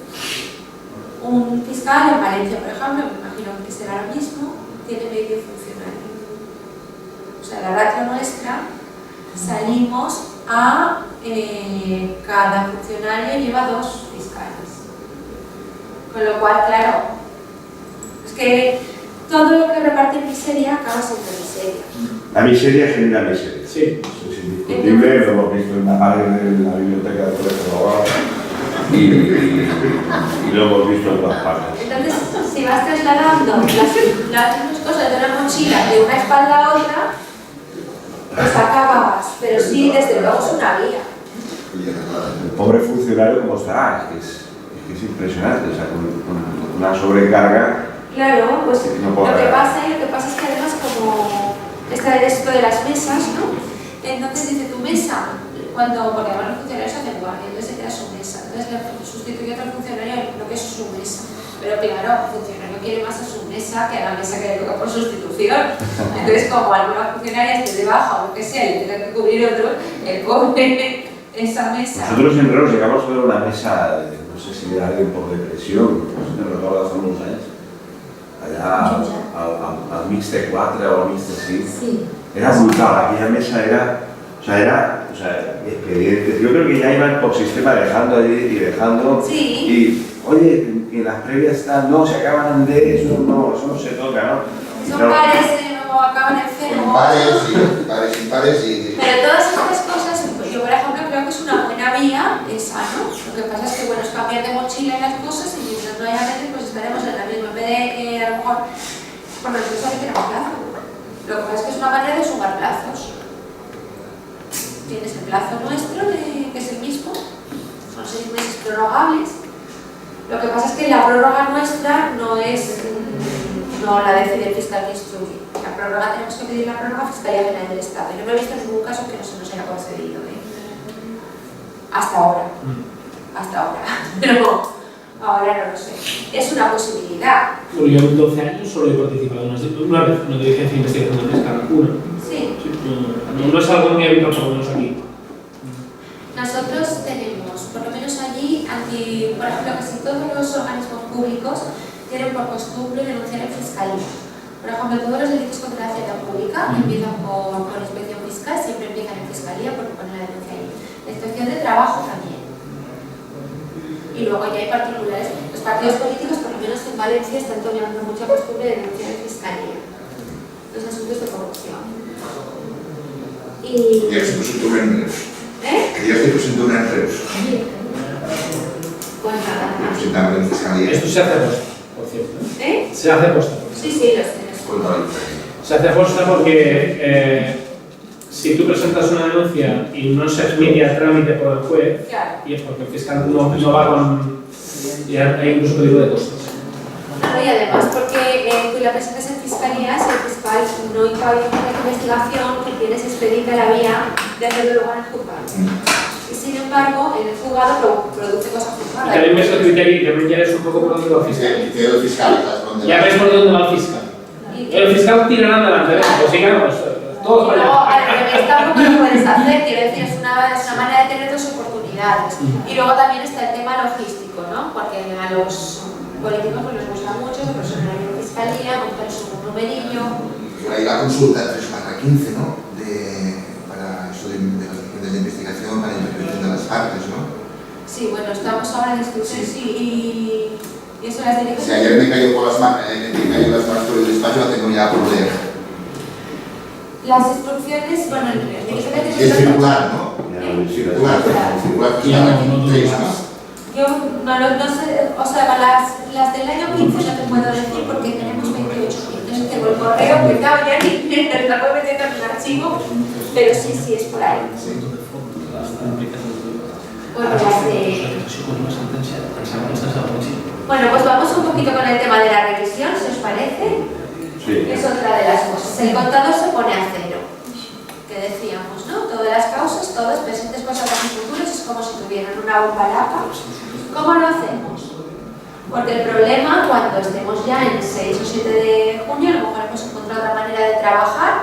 Un fiscal en Valencia, por ejemplo, me imagino que será lo mismo, tiene medio funcionario. O sea, la ratio nuestra salimos a cada funcionario lleva 2 fiscales. Con lo cual, claro, es que todo lo que reparte miseria acaba siendo miseria. La miseria genera miseria. Sí. Eso es indiscutible, lo hemos visto en la pared de la biblioteca del Colegio de Abogados y lo hemos visto en todas partes. Entonces, si vas trasladando las cosas de una mochila de una espalda a otra, pues acabas, pero sí, desde luego es una vía. El pobre funcionario, ¿cómo estará? Es que es impresionante, o sea, con una sobrecarga. Claro, pues No lo que pasa es que además como está esto de las mesas, ¿no? Entonces dice tu mesa, porque además los funcionarios hacen guardia, entonces se queda su mesa, entonces le sustituye a otro funcionario lo que es su mesa. Pero claro, el funcionario quiere más a su mesa que a la mesa que le toca por sustitución. Entonces, como alguna funcionaria esté de baja o lo que sea y tenga que cubrir otro, el pobre esa mesa. Nosotros en Reus llegamos a ver una mesa, no sé si era alguien por depresión, no sé, me recuerdo hace unos años, allá al Mixte 4 o al Mixte 5. Sí. Era brutal, aquella mesa era expedientes. Yo creo que ya iban por sistema dejando allí y dejando. Sí. Y, oye, que las previas están, no, se acaban de eso no se toca, ¿no? Y Son claro, pares o acaban en cero. Pares y... Pero todas estas cosas, pues yo por ejemplo creo que es una buena vía esa, ¿no? Lo que pasa es que bueno, es cambiar de mochila en las cosas y mientras no haya redes pues estaremos en la misma. En vez de a lo mejor, bueno, nosotros también tenemos plazo. Lo que pasa es que es una manera de sumar plazos. Tienes el plazo nuestro, que es el mismo, son 6 meses prorrogables. Lo que pasa es que la prórroga nuestra no la decide el fiscal que instruye. La prórroga tenemos que pedir la prórroga a Fiscalía General del Estado. Yo no he visto ningún caso que no se nos haya concedido. hasta ahora. Hasta ahora. Pero ahora no lo sé. Es una posibilidad. Bueno, yo en 12 años solo he participado una vez en una dirigencia de investigación de pesca, una. Sí. No es algo muy habitual, por lo menos aquí. Nosotros tenemos, por lo menos allí, por ejemplo, casi todos los organismos públicos tienen por costumbre denunciar en fiscalía. Por ejemplo, todos los delitos contra la hacienda pública empiezan por inspección fiscal, siempre empiezan en fiscalía porque ponen la denuncia allí. La inspección de trabajo también. Y luego ya hay particulares. Los partidos políticos, por lo menos en Valencia, están tomando mucha costumbre de denunciar en fiscalía los asuntos de corrupción. Y Ja se presenta una en Reus. Que ja se presenta una en Reus. pues nada. Presentant en fiscalía. Esto se hace aposta, por cierto. Se hace aposta. Sí, sí, lo sé. Contra la infracción. Se hace aposta porque si tú presentas una denuncia y no se admite a trámite por el juez, Claro. y es porque el fiscal no va con... y hay incluso pedido de costas. No, y además porque tú la presentas en fiscalía, si el fiscal no impide la investigación, tú tienes expedita la vía de hacerlo luego en el juzgado. Y sin embargo, en el juzgado produce cosas Y juzgadas. también ves el criterio y también ya ves un poco por dónde va el fiscal. Criterio del fiscal, ¿sabes por dónde Ya va? ves por dónde va el fiscal. El fiscal tirará adelante, ¿ves? Pues sigamos, todos Y luego, vayan. al revés, tampoco lo puedes hacer, quiero decir, es una manera de tener dos oportunidades. Y luego también está el tema logístico, ¿no? Porque a los políticos pues, les gusta mucho que personal en fiscalía, montar su numerillo. Por ahí la consulta 3/15, ¿no? Para eso de las diferentes de investigación, para la intervención de las partes, ¿no? Sí, bueno, estamos ahora en discusiones y eso las Si dirigencias. ayer me cayó por las manos, por el despacho, la tengo ya por leer. Las instrucciones, bueno, el dirigente Es circular, ¿no? Circular. Circular Ya, fiscal. no, Sí, Yo no sé, o sea, las del año 15 no te puedo decir porque tenemos 28 15. Tengo el correo que estaba ya ni la puedo meter en el archivo, pero sí es por ahí. Bueno, bueno, pues vamos un poquito con el tema de la revisión, si os parece. Sí. Es otra de las cosas. El contador se pone a cero, que decíamos, ¿no? Todas las causas, todas presentes, pasadas y futuras, es como si tuvieran una bomba lapa. ¿Cómo lo hacemos? Porque el problema, cuando estemos ya en 6 o 7 de junio, a lo mejor hemos encontrado otra manera de trabajar,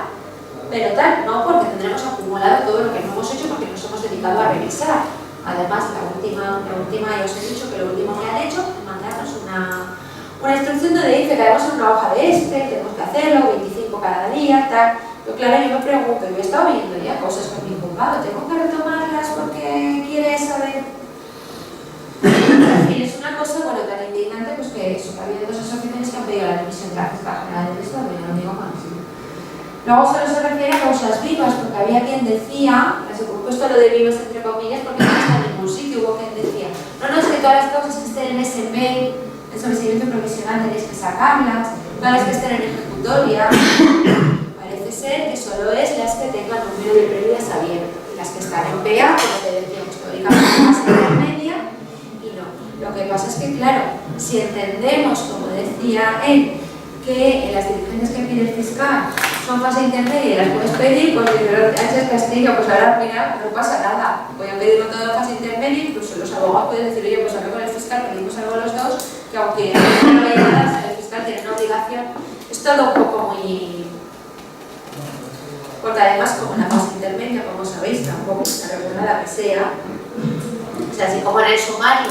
pero tal, no, porque tendremos acumulado todo lo que no hemos hecho porque nos hemos dedicado a revisar. Además, la última, ya os he dicho que lo último que han hecho es mandarnos una instrucción donde dice que además en una hoja de tenemos que hacerlo, 25 cada día, tal. Pero claro, yo me pregunto, yo he estado viendo ya cosas con mi juzgado, ¿tengo que retomarlas porque quieres saber? En fin, es una cosa, bueno, tan indignante, pues que eso, que ha habido dos asociaciones que han pedido la dimisión de la fiscal general del Estado, yo no digo más. Luego solo se refiere a causas vivas, porque había quien decía, he puesto lo de vivas entre comillas porque no está en ningún sitio, hubo quien decía, no, es que todas las causas que estén en ese mail, el sometimiento provisional tenéis que sacarlas, todas las que estén en ejecutoria, parece ser que solo es las que tengan número de pérdidas abierto, y las que están en PEA, como te decíamos teóricamente más intermedia, y no. Lo que pasa es que, claro, si entendemos, como decía él, que las diligencias que pide el fiscal son fase intermedia y las puedes pedir, pues si lo haces castigo, pues ahora mira, no pasa nada. Voy a pedirlo todo en fase intermedia, incluso los abogados pueden decir, oye, pues hablo con el fiscal, pedimos algo a los dos, que aunque no hay nada, el fiscal tiene una obligación. Es todo un poco muy... Porque además, como en la fase intermedia, como sabéis, tampoco está regulada que sea, o sea, así como en el sumario,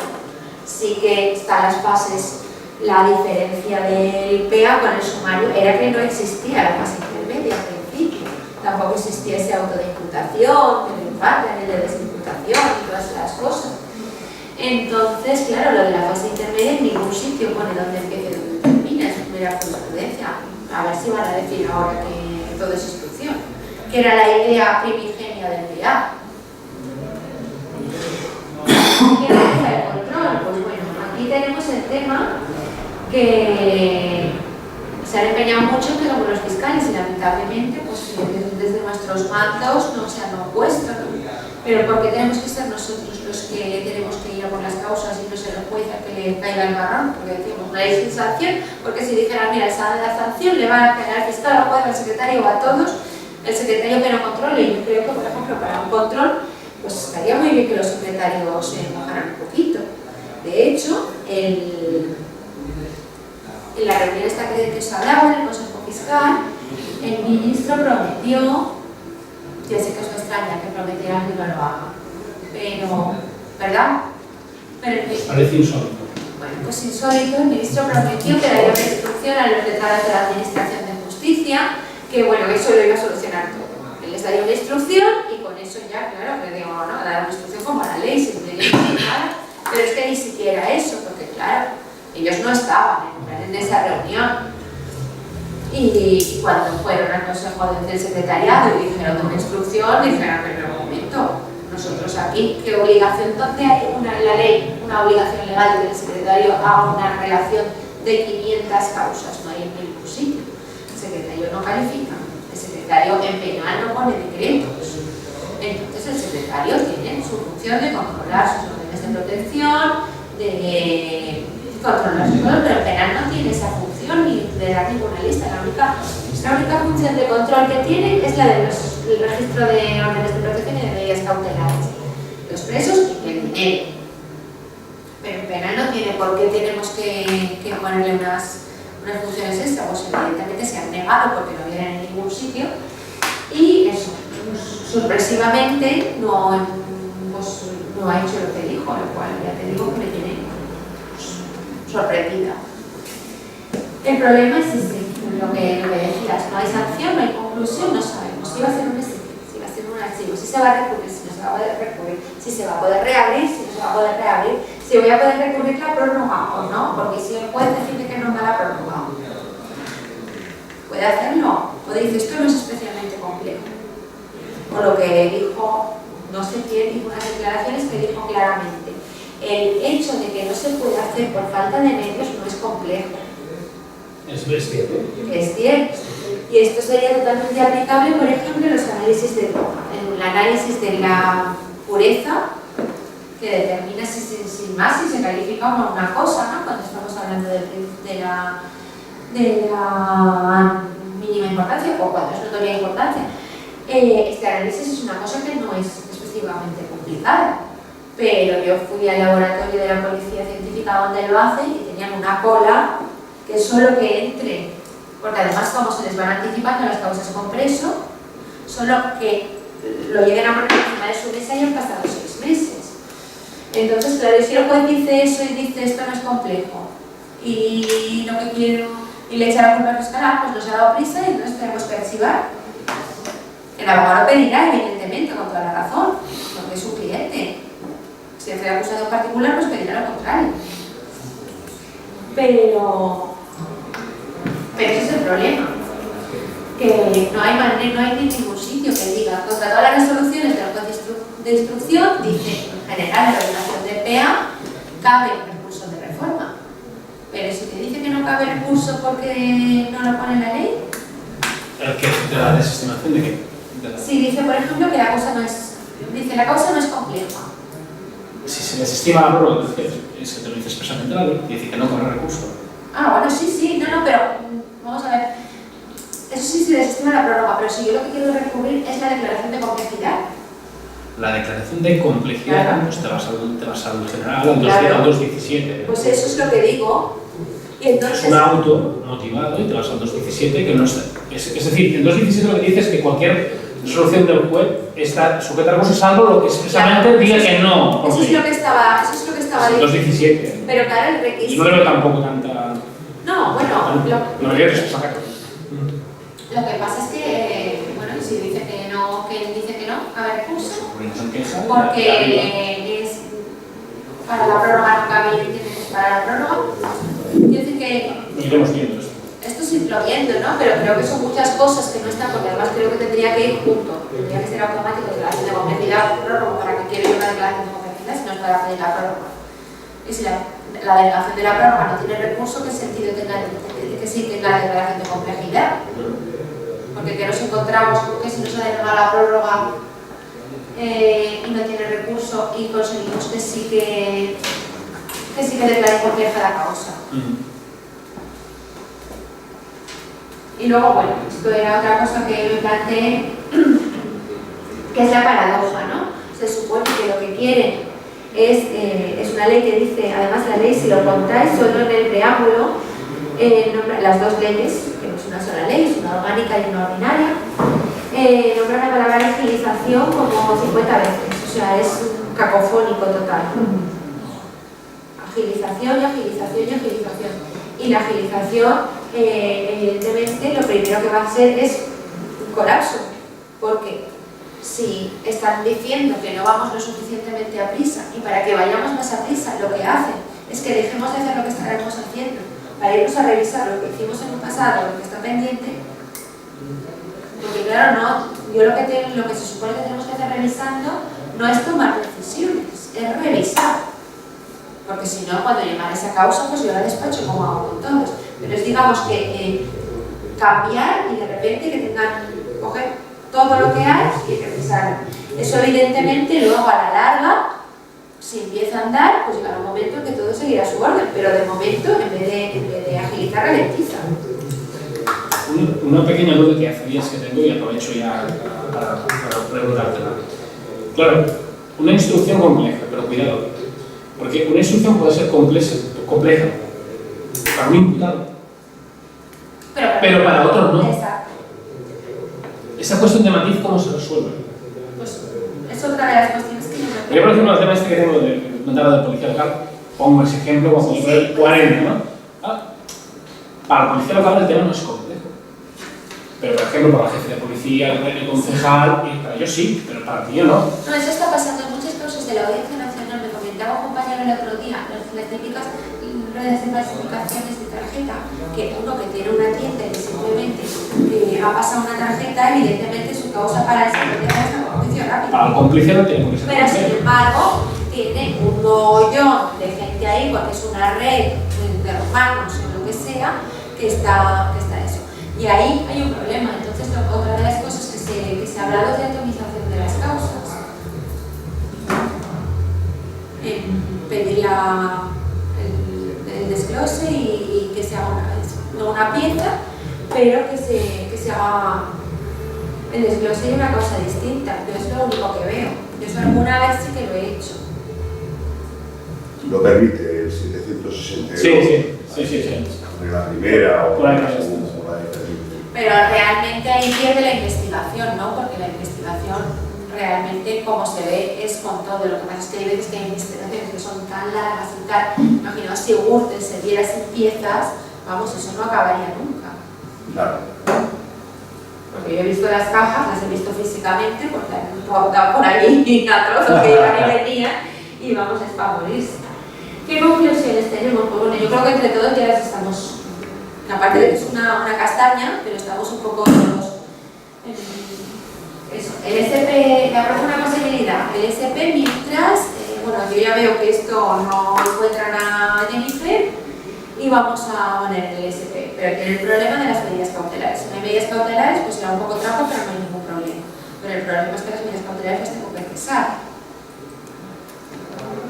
sí que están las fases. La diferencia del PEA con el sumario era que no existía la fase intermedia al principio. Tampoco existía ese auto de imputación, el empate, el de desimputación y todas las cosas. Entonces, claro, lo de la fase intermedia en ningún sitio pone dónde empieza y dónde termina, es mera jurisprudencia. A ver si van a decir ahora que todo es instrucción, que era la idea primigenia del PEA. ¿Qué es el control? Pues bueno, aquí tenemos el tema que se han empeñado mucho en que como los fiscales y lamentablemente pues desde nuestros mandos no se han opuesto, ¿no? Pero porque tenemos que ser nosotros los que tenemos que ir a por las causas y no ser el juez a que le caiga el marrón, porque decimos no hay sanción, porque si dijeran mira, la sanción le va a caer al fiscal, al juez, al secretario o a todos, el secretario que no controle. Y yo creo que por ejemplo para un control pues estaría muy bien que los secretarios se bajaran un poquito. De hecho, en la reunión esta que se hablaba, en el Consejo Fiscal, el ministro prometió, ya sé que os extraña que prometieran que no lo haga, pero, ¿verdad? Pero Parece insólito. bueno, pues insólito, el ministro prometió que daría una instrucción a los letrados de la Administración de Justicia, que bueno, eso lo iba a solucionar todo. Él les daría una instrucción y con eso ya, claro, que digo, no, dar una instrucción como la ley, si me pero es que ni siquiera eso, porque claro, ellos no estaban en esa reunión. Y cuando fueron al Consejo del Secretariado y dijeron de una instrucción, dijeron, pero un momento, nosotros aquí, ¿qué obligación? ¿Dónde hay en la ley una obligación legal de que el secretario haga una relación de 500 causas? No hay en ningún sitio. El secretario no califica, el secretario en penal no pone decretos. Entonces el secretario tiene su función de controlar sus órdenes de protección, de controlar sus cosas, pero el penal no tiene esa función ni de dar ninguna lista. La única función de control que tiene es la del registro de órdenes de protección y de medidas cautelares. Los presos y el dinero. Pero el penal no tiene por qué tenemos que ponerle unas funciones extra, pues evidentemente se han negado porque no vienen en ningún sitio. Y eso, sorpresivamente no ha hecho lo que dijo, lo cual ya te digo que me tiene sorprendida. El problema es ese, lo que decías, no hay sanción, no hay conclusión, no sabemos si va a ser un SC, si va a ser un archivo, si se va a recurrir, si no se va a poder recurrir, si se va a poder reabrir, si no se va a poder reabrir, si voy a poder recurrir la prórroga o no, porque si el juez decide que no da la prórroga, puede hacerlo, o dice esto no es especialmente complejo. O lo que dijo, no sé quién, dijo unas declaraciones que dijo claramente, el hecho de que no se puede hacer por falta de medios no es complejo. Es cierto. Es cierto. Y esto sería totalmente aplicable, por ejemplo, en los análisis de droga, en el análisis de la pureza, que determina sin más si se califica como una cosa, ¿no? Cuando estamos hablando de la mínima importancia o cuando es notoria importancia. Este análisis es una cosa que no es excesivamente complicada, pero yo fui al laboratorio de la Policía Científica donde lo hacen y tenían una cola que solo que entre, porque además como se les van anticipando las causas con preso, solo que lo lleguen a poner encima de su mesa y han pasado 6 meses. Entonces, claro, si el juez dice eso y dice esto no es complejo y lo que quiero y le echa la culpa al fiscal, pues nos ha dado prisa y entonces tenemos que archivar. El abogado pedirá, evidentemente, con toda la razón, porque es un cliente. Si hace el acusado en particular, pues pedirá lo contrario. Pero ese es el problema, que no hay ningún sitio que diga, contra todas las resoluciones del juez de instrucción, dice, en general, la regulación de PA, cabe el recurso de reforma. Pero si te dice que no cabe el recurso porque no lo pone en la ley, ¿El que te da desestimación de qué? si dice, por ejemplo, que la causa no es compleja. Si se desestima la prórroga, es que te lo dice expresamente la ley, y dice que no corre recurso. Ah, bueno, sí, no, pero vamos a ver. Eso sí se desestima la prórroga, pero si yo lo que quiero recurrir es la declaración de complejidad. La declaración de complejidad, Claro. pues te vas al general, al Claro. 217. Pues eso es lo que digo. Y entonces, Es un auto motivado y te vas al 217, que no está. Es decir, el 217 lo que dice es que cualquier resolución del juez está sujeta a recurso, salvo lo que expresamente claro, diga eso que no. eso es lo que estaba El diciendo. 217. Pero claro, el Y requisito. no le veo tampoco tanta. No, bueno, No le veo sacar. lo que pasa es que, bueno, si dice que no, cabe recurso, porque es para la prórroga no cabe para la prórroga. Quiero decir que Lo iremos viendo esto. esto es irlo viendo, ¿no? Pero creo que son muchas cosas que no están, porque además creo que tendría que ir junto. Tendría que ser automático declaración de complejidad, prórroga, para que quiero yo una declaración de complejidad, si no es para pedir la prórroga. Y si la delegación de la prórroga no tiene recurso, ¿qué sentido tenga que sí tenga la declaración de complejidad? Porque que nos encontramos con que si no se ha denegado la prórroga y no tiene recurso y conseguimos que sí que declare compleja la causa. Y luego, bueno, esto era otra cosa que me planteé, que es la paradoja, ¿no? O se supone que lo que quieren es una ley que dice, además la ley, si lo contáis, solo en el preámbulo, nombra las dos leyes, que no es una sola ley, es una orgánica y una ordinaria, nombra la palabra agilización como 50 veces, o sea, es un cacofónico total. Agilización y agilización y agilización. Y la agilización, evidentemente, lo primero que va a hacer es un colapso, porque si están diciendo que no vamos lo suficientemente a prisa y para que vayamos más a prisa lo que hacen es que dejemos de hacer lo que estaremos haciendo para irnos a revisar lo que hicimos en un pasado, lo que está pendiente, porque claro, no, yo lo que se supone que tenemos que hacer revisando no es tomar decisiones, es revisar. Porque si no, cuando llegara esa causa, pues yo la despacho como hago con todos. Pero es, digamos, que cambiar y de repente que tengan, coger todo lo que hay y revisar. Eso evidentemente luego a la larga, si empieza a andar, pues llegará un momento en que todo seguirá a su orden. Pero de momento, en vez de agilizar, ralentiza. Una pequeña duda que hace días que tengo y aprovecho ya para preguntártela. Claro, una instrucción compleja, pero cuidado. Porque una instrucción puede ser compleja para un imputado, pero para otros no. Exacto. Esa cuestión de matiz, ¿cómo se resuelve? Pues es otra de las cuestiones que Yo, por ejemplo, el tema este que tengo de mandado de policía local, pongo ese ejemplo cuando yo el 40, ¿no? Para la policía local el tema no es complejo. Pero, por ejemplo, para la jefe de policía, el concejal, y para ellos sí, pero para ti no. No, eso está pasando en muchas causas de la Audiencia Nacional. Me comentaba un compañero el otro día, las típicas redes de falsificaciones de tarjeta, que uno que tiene una tienda y simplemente ha pasado una tarjeta, evidentemente su causa para esa tarjeta es un juicio rápido. Para el cómplice no tiene por qué ser. Pero sin embargo, tiene un mogollón de gente ahí, porque es una red de hermanos o lo que sea, que está eso. Y ahí hay un problema. Entonces, otra de las cosas que se ha hablado es de atomización de las causas. Pedir el desglose y que se haga no una pieza, pero que se haga el desglose de una causa distinta. Yo es lo único que veo. Yo eso alguna vez sí que lo he hecho. Lo permite el 762. Sí. De la primera o por ahí. Pero realmente ahí pierde la investigación, ¿no? Porque la investigación realmente, como se ve, es con todo. Lo que pasa es que hay veces que hay investigaciones que son tan largas y tal. Imaginaos si Gürtel se diera sin piezas, vamos, eso no acabaría nunca. Claro. Porque yo he visto las cajas, las he visto físicamente, porque han pautado por ahí a trozos que iban y venían, y vamos, es para morirse. ¿Qué conclusiones tenemos? Pues bueno, yo creo que entre todos ya las estamos. Aparte de que es una castaña, pero estamos un poco eso. El SP, me aparece una posibilidad. El SP, mientras, bueno, yo ya veo que esto no encuentran a Jennifer y vamos a poner el SP. Pero tiene el problema de las medidas cautelares. Si no hay medidas cautelares, pues será un poco trampa, pero no hay ningún problema. Pero el problema es que las medidas cautelares las tengo que cesar.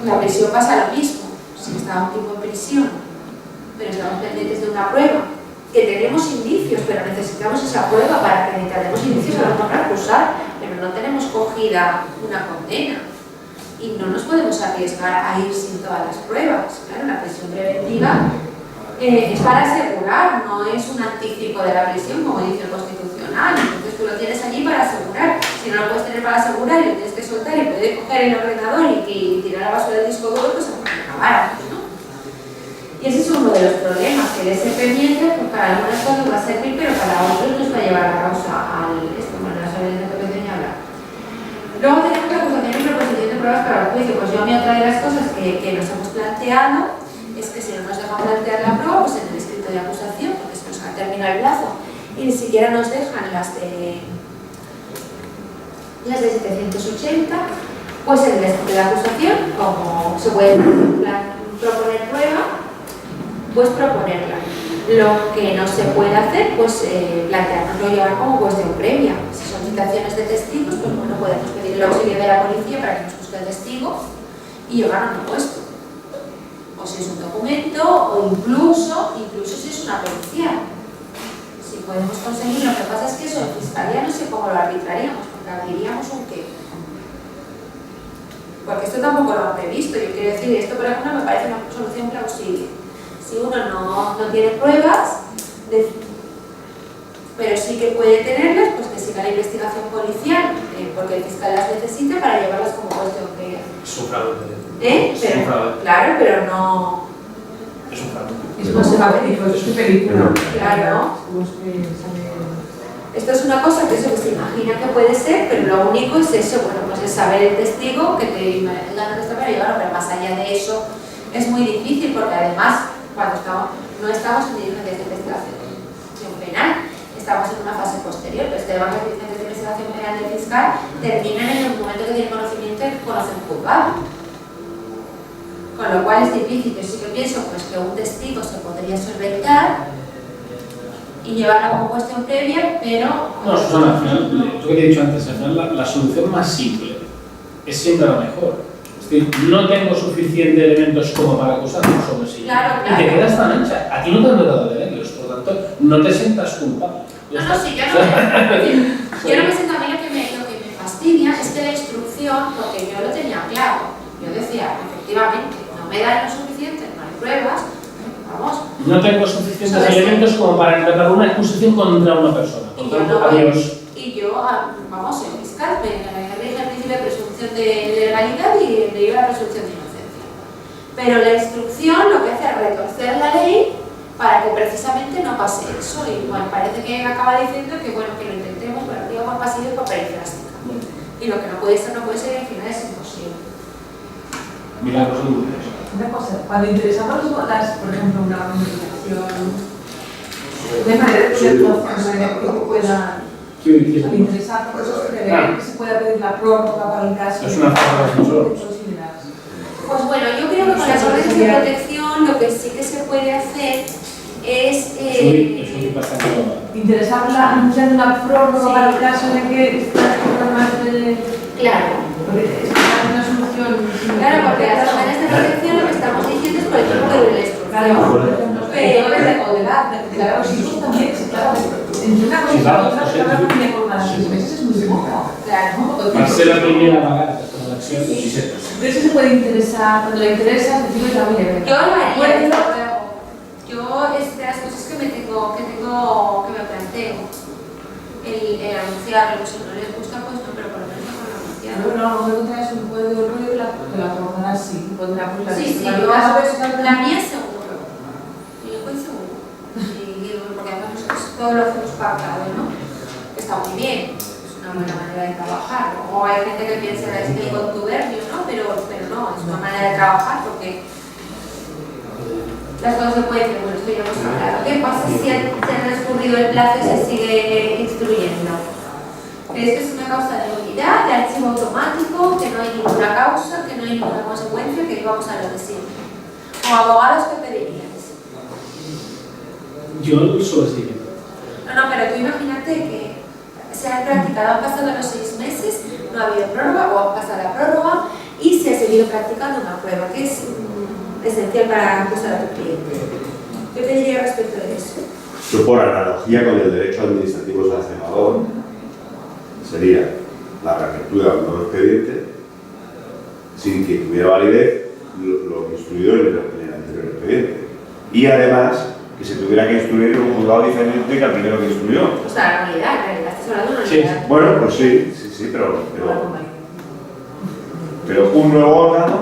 La prisión pasa lo mismo. Si está un tipo en prisión, pero estamos pendientes de una prueba, que tenemos indicios, pero necesitamos esa prueba para que necesitemos indicios a lo mejor para acusar, pero no tenemos cogida una condena y no nos podemos arriesgar a ir sin todas las pruebas. Claro, la prisión preventiva es para asegurar, no es un anticipo de la prisión, como dice el Constitucional. Entonces tú lo tienes allí para asegurar. Si no lo puedes tener para asegurar y lo tienes que soltar y puedes coger el ordenador y tirar la basura del disco duro, pues se puede acabar, ¿no? Y ese es uno de los problemas, que el SP mientras, pues para algunas cosas va a servir, pero para otros nos va a llevar la causa al bueno, las órdenes de protección y hablar. Luego tenemos la acusación y proposición de pruebas para el juicio. Pues yo a mí otra de las cosas que nos hemos planteado es que si no nos dejan plantear la prueba, pues en el escrito de acusación, porque se nos ha terminado el plazo, y ni siquiera nos dejan las de 780, pues en el escrito de acusación, como se puede proponer prueba, pues proponerla. Lo que no se puede hacer, pues planteárnoslo llevar como cuestión previa. Si son citaciones de testigos, pues bueno, podemos pedir el auxilio de la policía para que nos busque el testigo y llevar un puesto. O si es un documento, o incluso si es una policía. Si podemos conseguir, lo que pasa es que eso en fiscalía no sé cómo lo arbitraríamos, porque abriríamos un qué. porque esto tampoco lo han previsto. Yo quiero decir, esto por ejemplo me parece una solución plausible. Si uno no tiene pruebas, pero sí que puede tenerlas, pues que siga la investigación policial, porque el fiscal las necesita para llevarlas como cuestión que... Es un fraude. Es un fraude. Claro, pero no... Es un fraude. Es no se va a ver, es tu película. Claro. Esto es una cosa que se imagina que puede ser, pero lo único es eso, bueno, pues es saber el testigo que te gana esta para llevarlo, pero más allá de eso es muy difícil, porque además, cuando no estamos en diligencias de investigación penal, estamos en una fase posterior, pero las diligencias de investigación penal del fiscal terminan en el momento que tiene conocimiento y conocen juzgado. Con lo cual es difícil. Yo sí que pienso pues, que un testigo se podría solventar y llevarla como cuestión previa, pero... No, Susana, al final, lo que te he dicho antes, al final la solución más simple es siempre la mejor. Es decir, no tengo suficientes elementos como para acusar, solo sí. Claro, Y te quedas tan ancha. Aquí no te han dado de medios, por tanto, no te sientas culpable. No, sí, yo no me siento. A mí lo que me fastidia es que la instrucción, porque yo lo tenía claro, yo decía, efectivamente, no me dan lo suficiente, no hay pruebas, vamos. No tengo suficientes elementos como para interpretar una acusación contra una persona. Por tanto, adiós. Y yo, vamos, el fiscal me rige el principio de presunción de legalidad y me lleva la presunción de inocencia. Pero la instrucción lo que hace es retorcer la ley para que precisamente no pase eso. Y bueno, parece que acaba diciendo que bueno, que lo intentemos, pero digamos pasillo y papel y plástica. Y lo que no puede ser, y al final es imposible. Milagros dulces. Una cosa, cuando interesamos por ejemplo, una comunicación de manera que pueda interesar, pues prever que se pueda pedir la prórroga para el caso. Es una forma de asesor. Pues bueno, yo creo que con las órdenes de protección lo que sí que se puede hacer es... interesarla anunciando una prórroga para el caso de que estas programas de... Claro. Porque es una solución... Claro, porque las órdenes de protección lo que estamos diciendo es por el tiempo de la instrucción. Pero de la hijos también, claro. Entre una cosa y otra, cada uno tiene por más 6 meses, es muy poco. Claro. Va a ser la primera pagada con la acción de 17. De eso se puede interesar, cuando le interesa, decirle la voy a ver. Yo lo haría, yo es de las cosas que me planteo. El anunciarlo, si no les gusta, pues no, pero por lo menos no anunciarlo. No me contra eso, puede de rollo que la abordan así, pondrá pues la Sí, la mía seguro. Y el juez seguro. Porque además todo lo hacemos pactado, ¿no? Está muy bien, es una buena manera de trabajar. O hay gente que piensa que es el contubernio, ¿no? Pero no, es una manera de trabajar porque las cosas se pueden decir, bueno, esto ya hemos hablado. ¿Qué pasa si ha transcurrido el plazo y se sigue instruyendo? Esto es una causa de nulidad, de archivo automático, que no hay ninguna causa, que no hay ninguna consecuencia, que íbamos a lo de siempre. O abogados que pedirían. Yo solo estoy viendo. No, pero tú imagínate que se han practicado, han pasado los 6 meses, no ha habido prórroga o han pasado la prórroga y se ha seguido practicando una prueba que es esencial para acusar a tu cliente. ¿Qué te diría respecto de eso? Yo, por analogía con el derecho administrativo sancionador, sería la reapertura de un nuevo expediente sin que tuviera validez lo instruido en el anterior expediente. Y además, que se tuviera que instruir en un juzgado diferente que al primero que instruyó. O sea, la nulidad, en realidad, estás hablando de una nulidad. Sí, bueno, pues sí, pero un nuevo órgano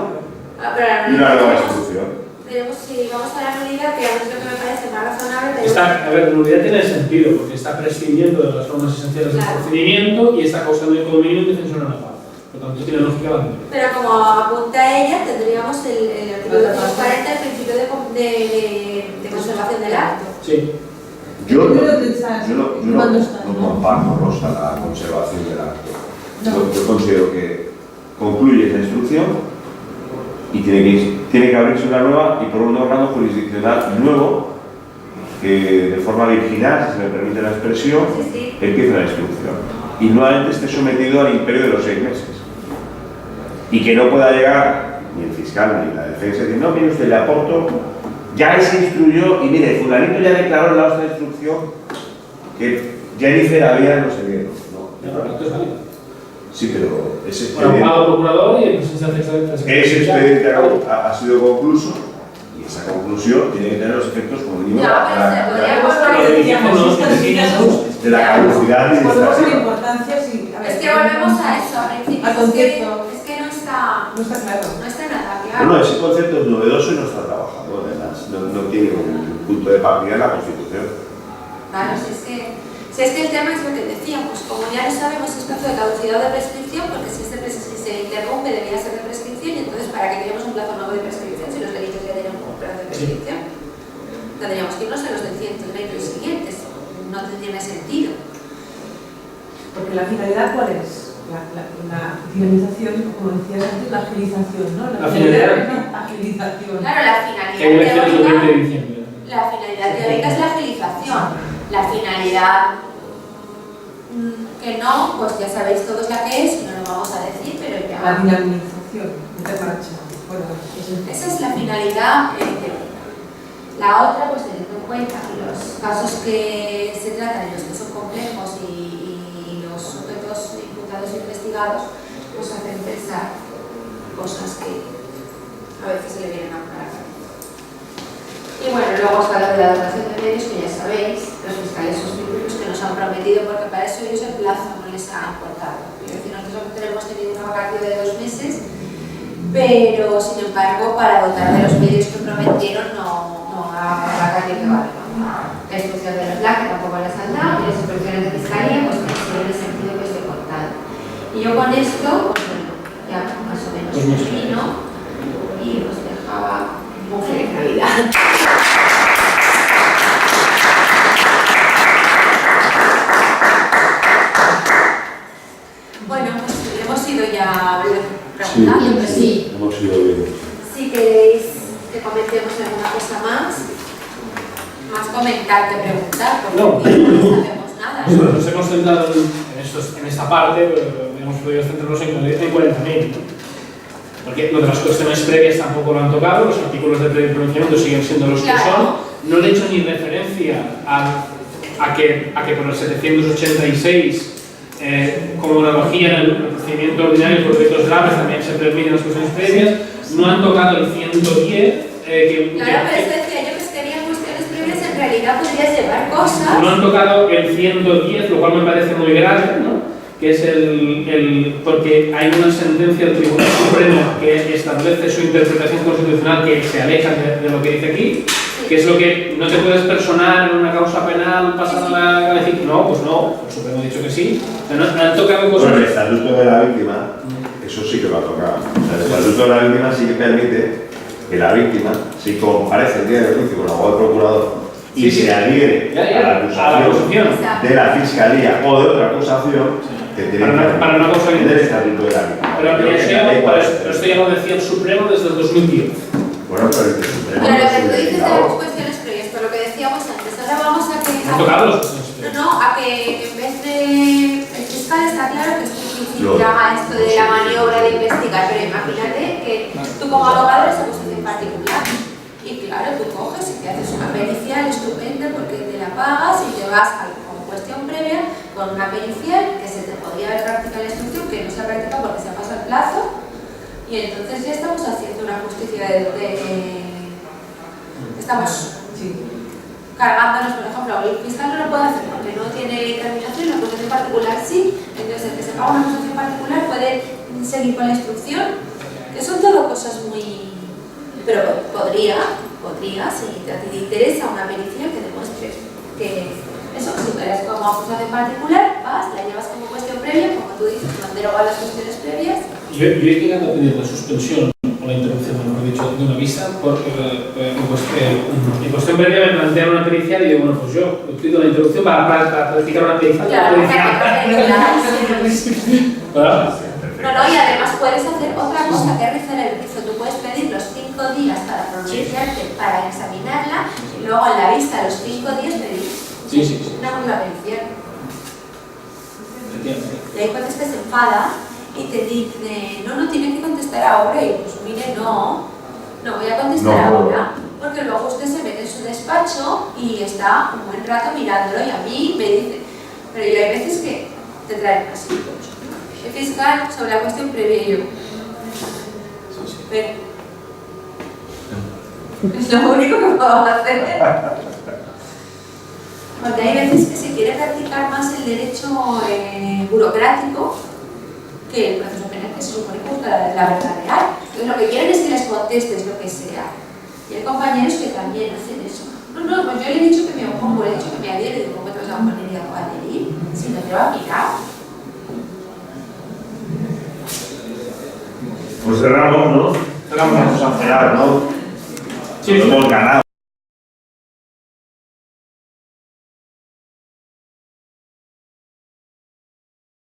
y una nueva institución. Si vamos a la nulidad, que a mí es lo que me parece más razonable, A ver, la nulidad tiene sentido porque está prescindiendo de las formas esenciales del procedimiento y está causando inconveniente en defensa de una paz. Por lo tanto, tiene lógica la nulidad. pero como apunta ella, tendríamos el artículo 240, el principio de conservación del acto. Sí. Yo no comparto, Rosa, la conservación del acto. Yo considero que concluye la instrucción y tiene que abrirse una nueva y por un órgano jurisdiccional nuevo que de forma virginal, si se me permite la expresión, empiece la instrucción y nuevamente esté sometido al imperio de los 6 meses y que no pueda llegar ni el fiscal ni la defensa y decir, no, mire usted, le aporto, ya se instruyó y mire, fulanito ya declaró en la otra instrucción que Jennifer había no sé qué. No, El acto es válido. Sí, pero ese Bueno, expediente, abogado procurador y el presidente ese expediente ha sido concluso y esa conclusión tiene que tener los efectos como mínimo No, pero se podría volver. Lo que decíamos, ¿no? de la caducidad Volvemos a la administrativa. importancia, sí. A ver, Es que volvemos a eso, al principio. Al concepto. Es que no está claro. nada No, claro. no, ese concepto es novedoso y no está trabajado, además. No tiene un punto de partida en la Constitución. Claro, si es que el tema es lo que decíamos, como ya no sabemos si es plazo de caducidad o de prescripción, porque si se interrumpe debería ser de prescripción, y entonces ¿para qué tenemos un plazo nuevo de prescripción si los delitos ya tienen un plazo de prescripción? Tendríamos que irnos a los del 120 y siguientes, no tendría sentido. Porque la finalidad, ¿cuál es? La finalización, como decías antes, la agilización, ¿no? La finalidad. es la agilización. Claro, la Que hay elecciones el 20 de finalidad diciembre. teórica es la agilización. La finalidad que no, pues ya sabéis todos la que es, no lo vamos a decir, pero La ya. dinamización, meter marcha. Bueno, Esa es la finalidad teórica. La otra, pues teniendo en cuenta que los casos que se tratan y los que son complejos y los sujetos imputados e investigados, pues hacen pensar cosas que a veces se le vienen a la cabeza. Y bueno, luego está lo de la dotación de medios, que ya sabéis, los fiscales sustitutos que nos han prometido, porque para eso ellos el plazo no les ha importado. Es decir, nosotros hemos tenido una vacante de 2 meses, pero sin embargo, para dotar de los medios que prometieron, no ha vacante que valga. La instrucción de los LAC, que tampoco les han dado, y las instrucciones de fiscalía, pues en el sentido que os he contado. Y yo con esto, pues bueno, ya más o menos termino y os dejaba un feliz Navidad. Bueno, pues hemos ido ya preguntando, pero sí. Hemos ido bien. Si queréis que comentemos alguna cosa más comentar que preguntar, porque No. no sabemos nada. Nos hemos centrado en esta parte, pero hemos podido centrarnos en 40.000. Porque lo de las cuestiones previas tampoco lo han tocado, los artículos de previo pronunciamiento siguen siendo los que son. No le he hecho ni referencia a que por el 786, como analogía en el procedimiento ordinario por delitos graves, también se permiten las cuestiones previas. No han tocado el 110. Claro, pero eso decía yo que si tenían cuestiones previas, en realidad podrías llevar cosas. No han tocado el 110, lo cual me parece muy grave, ¿no? Que es porque hay una sentencia del Tribunal Supremo que establece su interpretación constitucional que se aleja de lo que dice aquí, que es lo que no te puedes personar en una causa penal pasada a decir, no, pues no, el Supremo ha dicho que sí. O sea, no han tocado cosas. Bueno, el estatuto de la víctima, eso sí que lo ha tocado. O sea, el estatuto de la víctima sí que permite que la víctima, si comparece el día del juicio con el abogado procurador y se adhiere a la acusación de la fiscalía o de otra acusación, que tiene para una cosa del estatuto de la víctima. Pero esto ya lo decía el Supremo desde el 2010. Bueno, pero el Supremo Pero lo que tú no dices de se las cuestiones previas, por lo que decíamos antes, ahora vamos a que. Han tocado las cuestiones previas. No, a que en vez de. El fiscal está claro que es difícil que haga esto de la maniobra de investigar, pero imagínate que tú como abogado eres acusación particular. Y claro, tú coges y te haces una pericial estupenda porque te la pagas y te vas como cuestión previa con una pericial que se te podría haber practicado la instrucción, que no se ha practicado porque se ha pasado el plazo, y entonces ya estamos haciendo una justicia estamos cargándonos, por ejemplo, el fiscal no lo puede hacer porque no tiene terminación, la acusación particular sí, entonces el que se paga una acusación particular puede seguir con la instrucción, que son todo cosas muy... Pero podría, si a ti te interesa una pericia que demuestres que eso, si tú eres como acusación particular, vas, la llevas como cuestión previa, como tú dices, no derogar las cuestiones previas. Yo he llegado a pedir la suspensión o la interrupción, mejor dicho, de una vista porque en cuestión previa me plantean una pericial y digo, bueno, pues yo pido la interrupción para practicar una pericial. Claro, No, y además puedes hacer otra cosa que es rizar el rizo. Tú puedes pedir los 5 días para pronunciarte, para examinarla, y luego en la vista los 5 días pedir una nueva pericial. Y hay jueces que se enfada y te dice, no tiene que contestar ahora, y pues mire, no voy a contestar ahora, porque luego usted se mete en su despacho y está un buen rato mirándolo, y a mí me dice, pero yo hay veces que te traen así. fiscal sobre la cuestión previo. Pero es lo único que puedo hacer. Porque hay veces que se quiere practicar más el derecho burocrático que el proceso penal, que se supone que busca la verdad real. Entonces lo que quieren es que les contestes lo que sea. Y hay compañeros que también hacen eso. No, pues yo le he dicho que me opongo, le he dicho que me adhiero, y digo, ¿cómo te vas a oponer y a adherir? Si no te va a mirar. Pues cerramos, ¿no? Cerramos a cenar, ¿no? Sí, Lo hemos ganado.